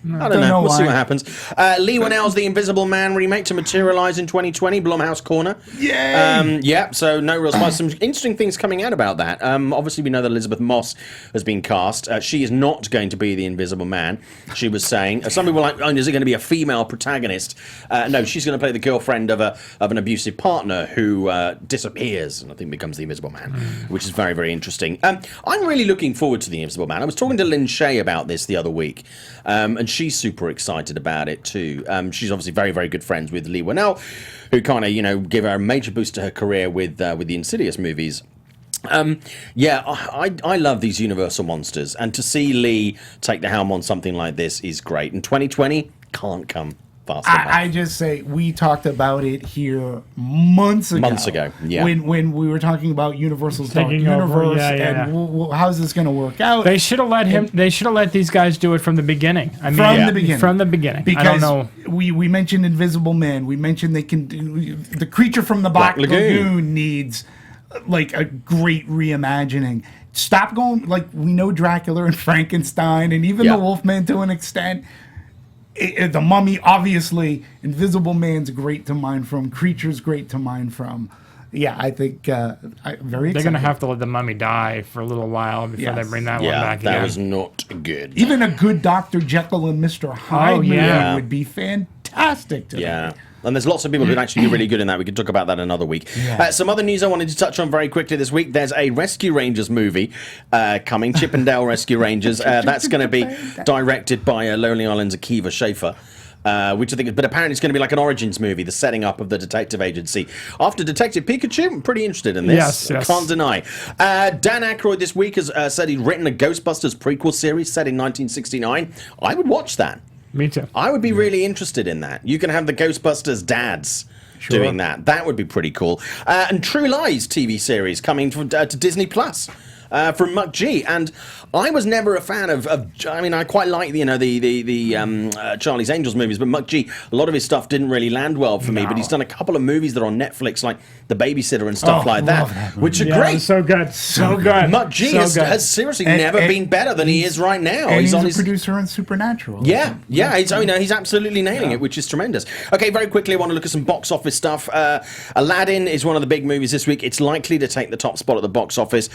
I don't Don't know. know We'll see why. what happens. Leigh Whannell's The Invisible Man remake to materialise in 2020, Blumhouse Corner. Yay! Yeah, so no real surprise. Some interesting things coming out about that. Obviously, we know that Elizabeth Moss has been cast. She is not going to be the Invisible Man, she was saying. Some people were like, oh, is it going to be a female protagonist? No, she's going to play the girlfriend of an abusive partner who disappears and I think becomes the Invisible Man, which is very, very interesting. I'm really looking forward to the Invisible Man. I was talking to Lynn Shay about this the other week, and she's super excited about it too. She's obviously very, very good friends with Leigh Whannell, who kind of, give her a major boost to her career with the Insidious movies. Yeah, I love these Universal monsters, and to see Leigh take the helm on something like this is great. And 2020 can't come fast enough. I just say we talked about it here months ago. Yeah. When we were talking about Universal's Dark Taking over, Universe yeah. and how's this going to work out. They should have let him. They should have let these guys do it from the beginning. I mean, From the beginning. From the beginning. Because I don't know. we mentioned Invisible Man. We mentioned they can do the creature from the Black Lagoon needs like a great reimagining. Stop going like we know Dracula and Frankenstein and even the Wolfman to an extent. The Mummy, obviously, Invisible Man's great to mine from. Creature's great to mine from. Yeah, I think very excited. They're gonna have to let the Mummy die for a little while before they bring that one back that again. was not good. Even a good Dr. Jekyll and Mr. Hyde movie would be fantastic to me. Yeah. And there's lots of people who'd actually be really good in that. We could talk about that another week. Yeah. Some other news I wanted to touch on very quickly this week. There's a Rescue Rangers movie coming, Chippendale Rescue Rangers. That's going to be directed by Lonely Island's Akiva Schaffer. Which I think is, but apparently it's going to be like an origins movie, the setting up of the detective agency. After Detective Pikachu, I'm pretty interested in this. Yes. Can't deny. Dan Aykroyd this week has said he'd written a Ghostbusters prequel series set in 1969. I would watch that. Me too. I would be really interested in that. You can have the Ghostbusters dads doing that. That would be pretty cool. And True Lies TV series coming to Disney Plus from Muck G. And I was never a fan of I mean, I quite like the Charlie's Angels movies, but Muck G, a lot of his stuff didn't really land well for me. But he's done a couple of movies that are on Netflix, like The Babysitter and stuff like that, which are great. So good. So good. Muck G has seriously never been better than he is right now. And he's on a his producer in Supernatural. Yeah. He's absolutely nailing it, which is tremendous. Okay, very quickly, I want to look at some box office stuff. Aladdin is one of the big movies this week. It's likely to take the top spot at the box office.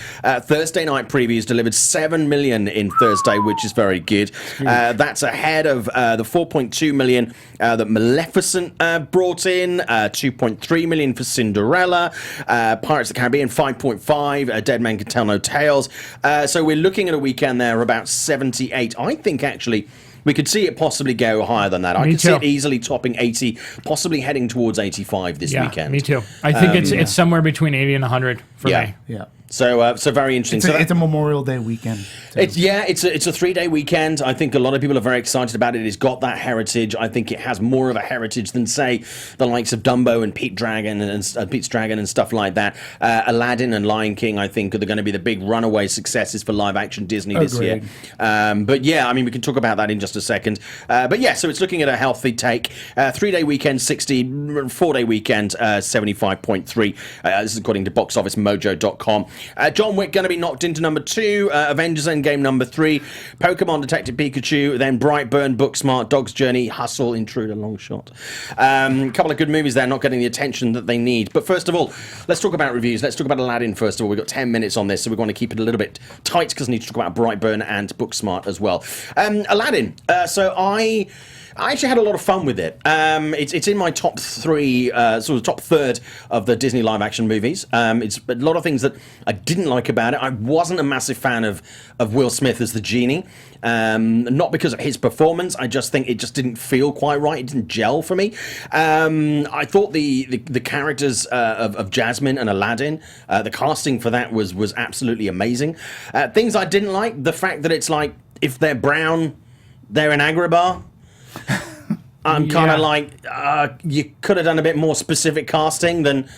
Thursday night previews delivered 7 million in Thursday, which is very good. That's ahead of the 4.2 million that Maleficent brought in, 2.3 million for Cinderella, Pirates of the Caribbean 5.5, Dead Men Can Tell No Tales. So we're looking at a weekend there of about 78. I think actually we could see it possibly go higher than that. I could see it easily topping 80, possibly heading towards 85 this weekend. Me too. I think it's somewhere between 80 and 100 for me. Yeah. So very interesting. It's a Memorial Day weekend. So. It's a 3-day weekend. I think a lot of people are very excited about it. It's got that heritage. I think it has more of a heritage than, say, the likes of Dumbo and Pete's Dragon and stuff like that. Aladdin and Lion King, I think, are going to be the big runaway successes for live action Disney this year. But yeah, I mean, we can talk about that in just a second. But yeah, so it's looking at a healthy take. 3-day weekend 60, 4-day weekend 75.3. This is according to boxofficemojo.com. John Wick going to be knocked into number 2. Avengers Endgame number 3. Pokemon Detective Pikachu. Then Brightburn, Booksmart, Dog's Journey, Hustle, Intruder, Long Shot. A couple of good movies there, not getting the attention that they need. But first of all, let's talk about reviews. Let's talk about Aladdin first of all. We've got 10 minutes on this, so we're going to keep it a little bit tight because I need to talk about Brightburn and Booksmart as well. Aladdin. So I actually had a lot of fun with it. It's in my top 3, sort of top third of the Disney live-action movies. It's a lot of things that I didn't like about it. I wasn't a massive fan of Will Smith as the genie. Not because of his performance. I just think it just didn't feel quite right. It didn't gel for me. I thought the characters of Jasmine and Aladdin, the casting for that was absolutely amazing. Things I didn't like, the fact that it's like, if they're brown, they're in Agrabah. I'm kind of like, you could have done a bit more specific casting than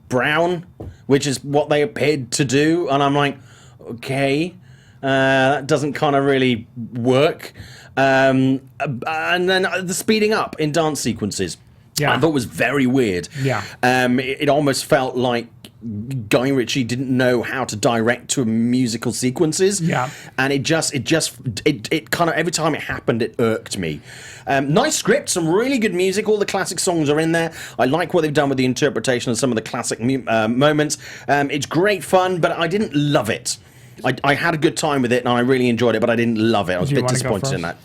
brown, which is what they appeared to do. And I'm like, okay, that doesn't kind of really work. And then the speeding up in dance sequences, I thought was very weird. It almost felt like Guy Ritchie didn't know how to direct to musical sequences. And it kind of, every time it happened, it irked me. Nice script, some really good music. All the classic songs are in there. I like what they've done with the interpretation of some of the classic moments. It's great fun, but I didn't love it. I had a good time with it, and I really enjoyed it, but I didn't love it. I was a bit disappointed in that.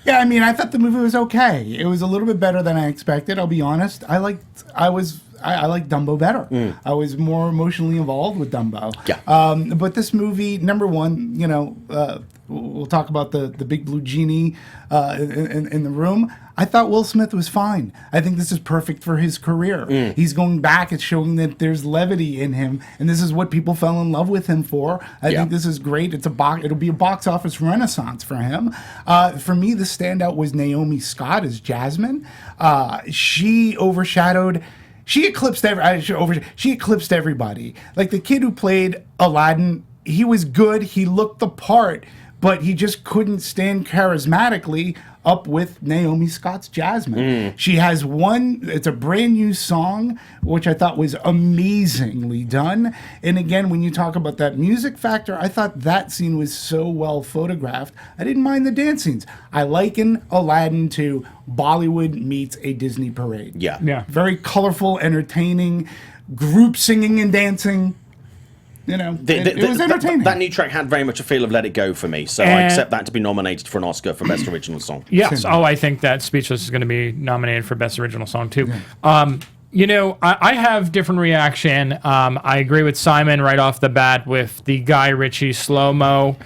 Yeah, I mean, I thought the movie was okay. It was a little bit better than I expected, I'll be honest. I liked Dumbo better. I was more emotionally involved with Dumbo. But this movie, number one, we'll talk about the big blue genie in the room. I thought Will Smith was fine. I think this is perfect for his career. He's going back. It's showing that there's levity in him, and this is what people fell in love with him for. I think this is great. It'll be a box office renaissance for him. For me, the standout was Naomi Scott as Jasmine. She overshadowed. She eclipsed everybody. Like the kid who played Aladdin, he was good. He looked the part, but he just couldn't stand charismatically up with Naomi Scott's Jasmine. She has it's a brand new song, which I thought was amazingly done. And again, when you talk about that music factor, I thought that scene was so well photographed. I didn't mind the dance scenes. I liken Aladdin to Bollywood meets a Disney parade. Very colorful, entertaining, group singing and dancing. It was entertaining. That new track had very much a feel of Let It Go for me, so I accept that to be nominated for an Oscar for Best Original Song. Yes. I think that Speechless is going to be nominated for Best Original Song, too. I have different reaction. I agree with Simon right off the bat with the Guy Ritchie slow-mo.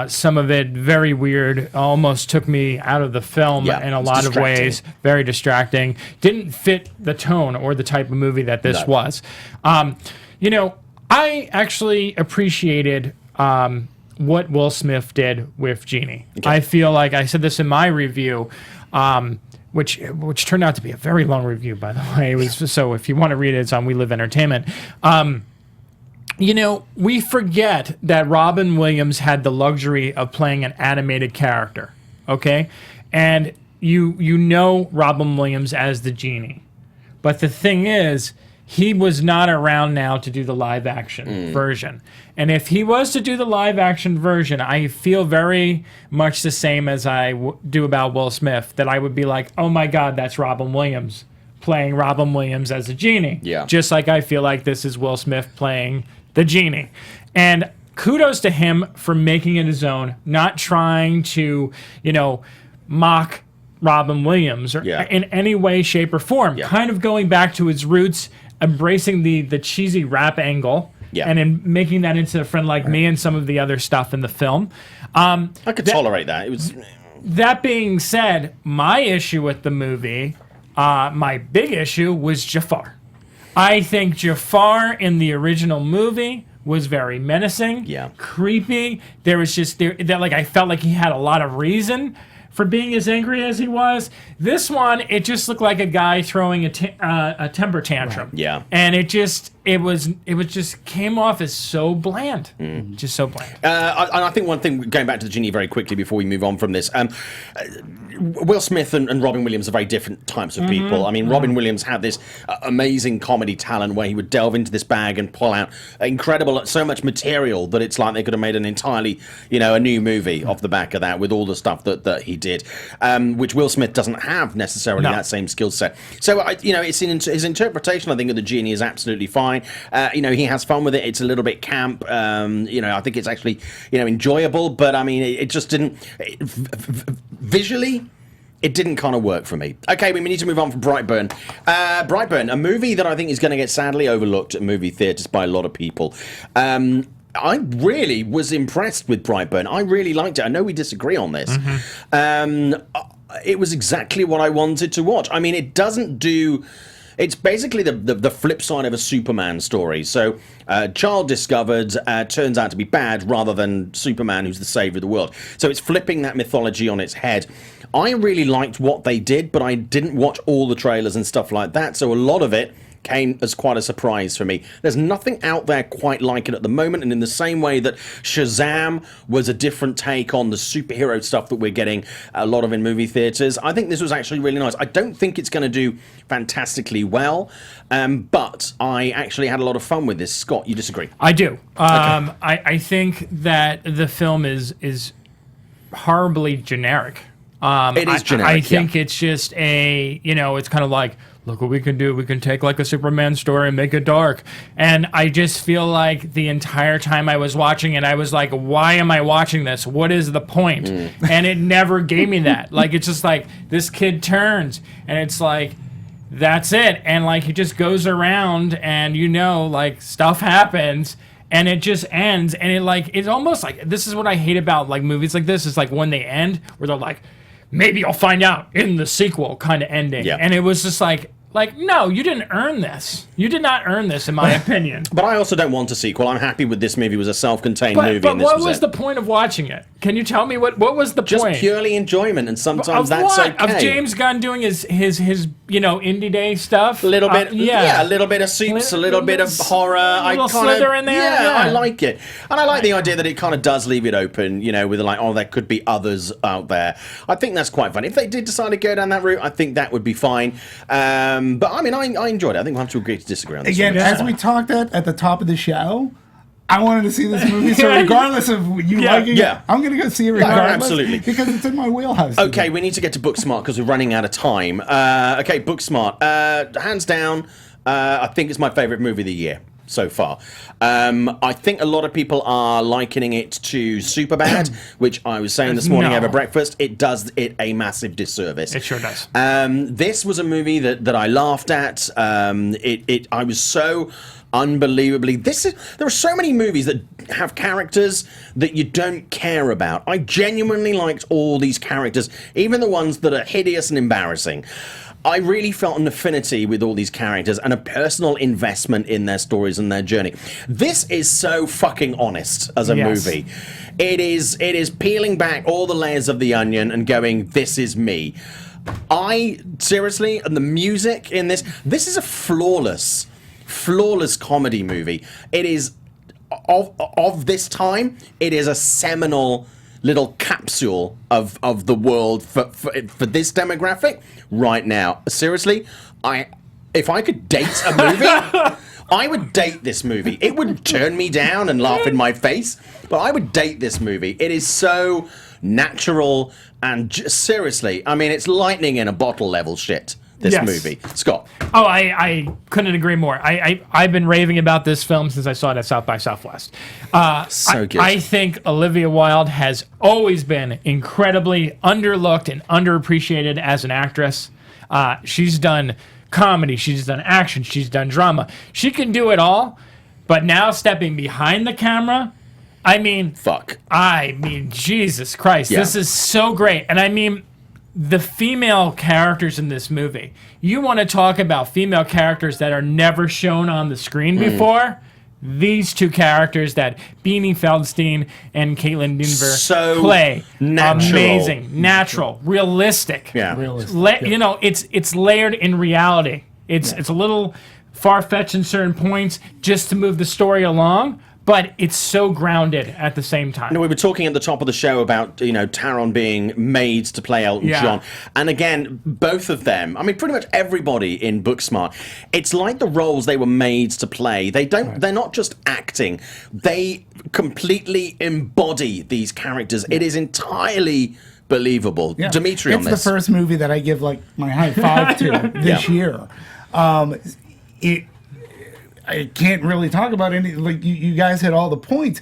Some of it very weird, almost took me out of the film in a lot of ways. Very distracting. Didn't fit the tone or the type of movie that this was. I actually appreciated what Will Smith did with Genie. I feel like I said this in my review, which turned out to be a very long review, by the way. It was so if you want to read it, it's on We Live Entertainment. We forget that Robin Williams had the luxury of playing an animated character, okay? And you know Robin Williams as the Genie. But the thing is, he was not around now to do the live action version. And if he was to do the live action version, I feel very much the same as I do about Will Smith, that I would be like, oh my God, that's Robin Williams playing Robin Williams as a genie. Just like I feel like this is Will Smith playing the genie. And kudos to him for making it his own, not trying to, mock Robin Williams or in any way, shape, or form. Kind of going back to his roots, embracing the cheesy rap angle, and then making that into A Friend Like Me and some of the other stuff in the film. I could tolerate that. It was. That being said, my issue with the movie, my big issue was Jafar. I think Jafar in the original movie was very menacing, creepy. There was just I felt like he had a lot of reason for being as angry as he was. This one, it just looked like a guy throwing a temper tantrum. And it just, it was just came off as so bland, just so bland. I think one thing, going back to the genie very quickly before we move on from this, Will Smith and Robin Williams are very different types of people. I mean, Robin Williams had this amazing comedy talent where he would delve into this bag and pull out incredible, so much material that it's like they could have made an entirely, a new movie off the back of that with all the stuff that he did, which Will Smith doesn't have necessarily that same skill set. So, it's his interpretation, I think, of the genie is absolutely fine. He has fun with it. It's a little bit camp. I think it's actually, enjoyable, but I mean, it just didn't visually. It didn't kind of work for me. Okay, we need to move on from Brightburn. Brightburn, a movie that I think is going to get sadly overlooked at movie theatres by a lot of people. I really was impressed with Brightburn. I really liked it. I know we disagree on this. It was exactly what I wanted to watch. I mean, it doesn't do... It's basically the flip side of a Superman story. So, child discovered turns out to be bad rather than Superman, who's the savior of the world. So it's flipping that mythology on its head. I really liked what they did, but I didn't watch all the trailers and stuff like that. So a lot of it came as quite a surprise for me. There's nothing out there quite like it at the moment, and in the same way that Shazam was a different take on the superhero stuff that we're getting a lot of in movie theaters, I think this was actually really nice. I don't think it's going to do fantastically well, but I actually had a lot of fun with this. Scott, you disagree? I do. I think that the film is horribly generic. It is generic. I think it's just it's kind of like, look what we can do. We can take like a Superman story and make it dark. And I just feel like the entire time I was watching it, I was like, why am I watching this? What is the point? And it never gave me that. Like, it's just like, this kid turns and it's like, that's it. And like, he just goes around and like stuff happens. And it just ends. And it's almost like, this is what I hate about like movies like this, is like when they end, where they're like, maybe I'll find out in the sequel kind of ending. Yeah. And it was just like, no, you didn't earn this. You did not earn this, in my opinion. But I also don't want a sequel. I'm happy with this movie. It was a self-contained movie. But what was the point of watching it? Can you tell me what was the point? Just purely enjoyment, and sometimes that's okay. Of James Gunn doing his indie day stuff? A little bit, a little bit of soups, a little bit of horror. A little slither in there. Yeah, I like it. And I like the idea that it kind of does leave it open, with like, there could be others out there. I think that's quite fun. If they did decide to go down that route, I think that would be fine. But I mean, I enjoyed it. I think we'll have to agree to disagree on this. Again, as we talked at the top of the show, I wanted to see this movie, so regardless of you liking it, I'm going to go see it regardless. Absolutely. Because it's in my wheelhouse. Okay, we need to get to Booksmart because we're running out of time. Okay, Booksmart. Hands down, I think it's my favourite movie of the year so far. I think a lot of people are likening it to Superbad, which I was saying this morning over breakfast. It does it a massive disservice. It sure does. This was a movie that I laughed at. I was so unbelievably... There are so many movies that have characters that you don't care about. I genuinely liked all these characters, even the ones that are hideous and embarrassing. I really felt an affinity with all these characters and a personal investment in their stories and their journey. This is so fucking honest as a movie. It is peeling back all the layers of the onion and going, this is me. Seriously, and the music in this is a flawless comedy movie. It is, of this time, it is a seminal little capsule of the world for this demographic right now. Seriously, if I could date a movie, I would date this movie. It wouldn't turn me down and laugh in my face, but I would date this movie. It is so natural and seriously, I mean, it's lightning in a bottle level shit. This movie. Scott. Oh, I couldn't agree more. I've been raving about this film since I saw it at South by Southwest. So good. I think Olivia Wilde has always been incredibly underlooked and underappreciated as an actress. She's done comedy, she's done action, she's done drama. She can do it all, but now stepping behind the camera, Jesus Christ, this is so great. And I mean, the female characters in this movie, you want to talk about female characters that are never shown on the screen before? These two characters that Beanie Feldstein and Caitlin Denver play. Natural. Amazing. Natural. Realistic. Yeah. Realistic. It's layered in reality. It's a little far-fetched in certain points just to move the story along, but it's so grounded at the same time. No, we were talking at the top of the show about, Taron being made to play Elton John. And again, both of them, I mean, pretty much everybody in Booksmart, it's like the roles they were made to play. They're not just acting. They completely embody these characters. It is entirely believable. Yeah. Demetri on this. It's the first movie that I give like my high five to this year. I can't really talk about any, like you guys hit all the points.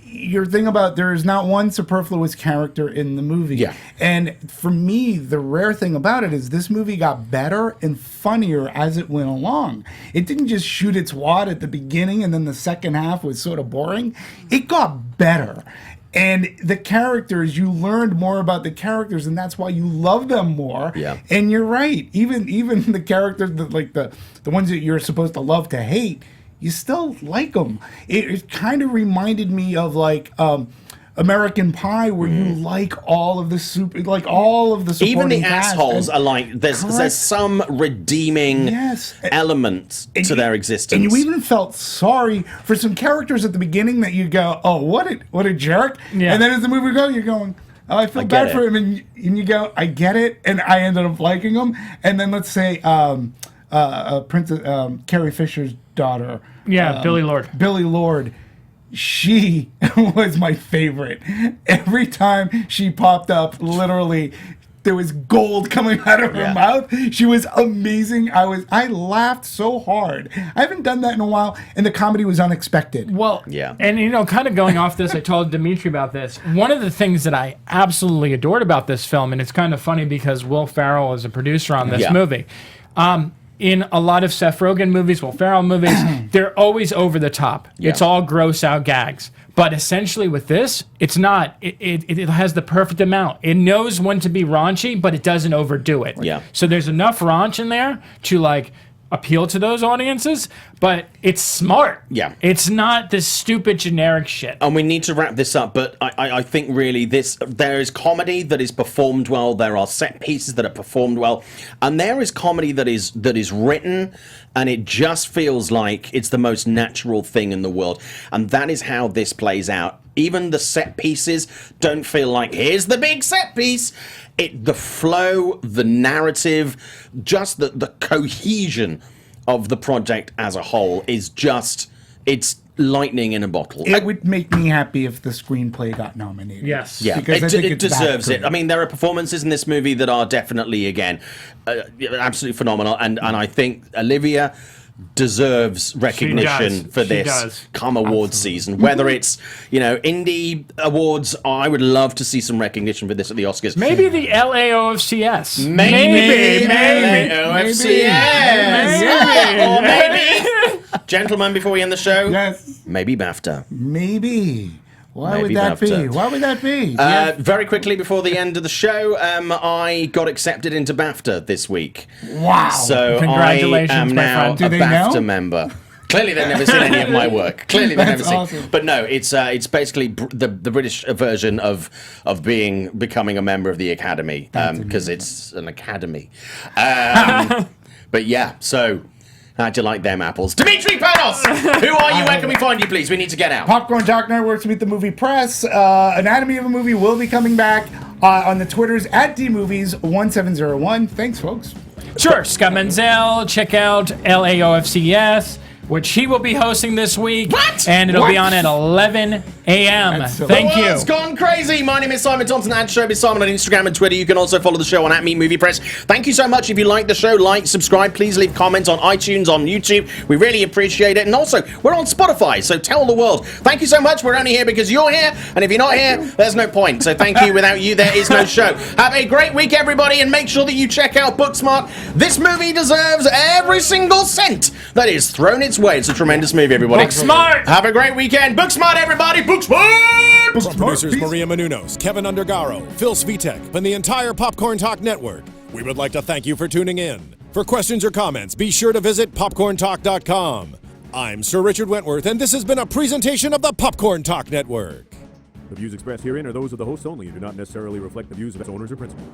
Your thing about there is not one superfluous character in the movie. Yeah. And for me, the rare thing about it is this movie got better and funnier as it went along. It didn't just shoot its wad at the beginning and then the second half was sort of boring. It got better. And the characters, you learned more about the characters, and that's why you love them more. Yeah. And you're right. Even the characters, like the ones that you're supposed to love to hate, you still like them. It kind of reminded me of like American Pie, where you like all of the supporting even the cast. assholes are like there's some redeeming element to their existence. And you even felt sorry for some characters at the beginning that you go, oh, what a jerk. Yeah. And then as the movie goes, you're going, oh, I feel bad for him, and you go, I get it, and I ended up liking him. And then let's say Princess Carrie Fisher's daughter, Billie Lourd. Billie Lourd. She was my favorite. Every time she popped up, literally, there was gold coming out of her mouth. She was amazing. I laughed so hard. I haven't done that in a while, and the comedy was unexpected. Well, and kind of going off this, I told Demetri about this. One of the things that I absolutely adored about this film, and it's kind of funny because Will Ferrell is a producer on this movie. In a lot of Seth Rogen movies, Will Ferrell movies, they're always over the top. Yeah. It's all gross out gags. But essentially with this, it's not. It has the perfect amount. It knows when to be raunchy, but it doesn't overdo it. Yeah. So there's enough raunch in there to like appeal to those audiences, but it's smart. Yeah. It's not this stupid generic shit. And we need to wrap this up, but I think really there is comedy that is performed well, there are set pieces that are performed well, and there is comedy that is written, and it just feels like it's the most natural thing in the world. And that is how this plays out. Even the set pieces don't feel like, here's the big set piece. The flow, the narrative, just the cohesion of the project as a whole is just, it's lightning in a bottle. It would make me happy if the screenplay got nominated. Yes. Yeah, because it deserves it. I mean, there are performances in this movie that are definitely, again, absolutely phenomenal. And I think Olivia deserves recognition for this come awards season. Whether it's, indie awards, I would love to see some recognition for this at the Oscars. Maybe the LAOFCS. Maybe LAOFCS. Or maybe. Gentlemen, before we end the show, maybe BAFTA. Maybe. Why Maybe would that BAFTA. be? Why would that be? Very quickly before the end of the show, I got accepted into BAFTA this week. Wow. So Congratulations, I am my now a friend. Do they BAFTA know? member. Clearly, they've never seen any of my work. Clearly, they've never That's seen. awesome. But no, it's basically the British version of becoming a member of the Academy, because it's an academy. But yeah, so. How'd you like them apples? Demetri, Panos! Who are you? Where can we find you, please? We need to get out. Popcorn Talk Networks Meet the Movie Press. Anatomy of a Movie will be coming back on the Twitters at DMovies1701. Thanks, folks. Sure. Scott Menzel. Check out LAOFCS, which he will be hosting this week. What? And it'll be on at 11 a.m. Thank you. It's gone crazy. My name is Simon Thompson at Showbiz Simon on Instagram and Twitter. You can also follow the show on @MeMoviePress. Thank you so much. If you like the show, subscribe. Please leave comments on iTunes, on YouTube. We really appreciate it. And also, we're on Spotify, so tell the world. Thank you so much. We're only here because you're here. And if you're not here, there's no point. So thank you. Without you, there is no show. Have a great week, everybody, and make sure that you check out Booksmart. This movie deserves every single cent that is thrown its way. It's a tremendous movie, everybody. Booksmart! Have a great weekend. Booksmart, everybody. Booksmart! From producers Maria Menounos, Kevin Undergaro, Phil Svitek, and the entire Popcorn Talk Network, we would like to thank you for tuning in. For questions or comments, be sure to visit popcorntalk.com. I'm Sir Richard Wentworth, and this has been a presentation of the Popcorn Talk Network. The views expressed herein are those of the hosts only and do not necessarily reflect the views of its owners or principals.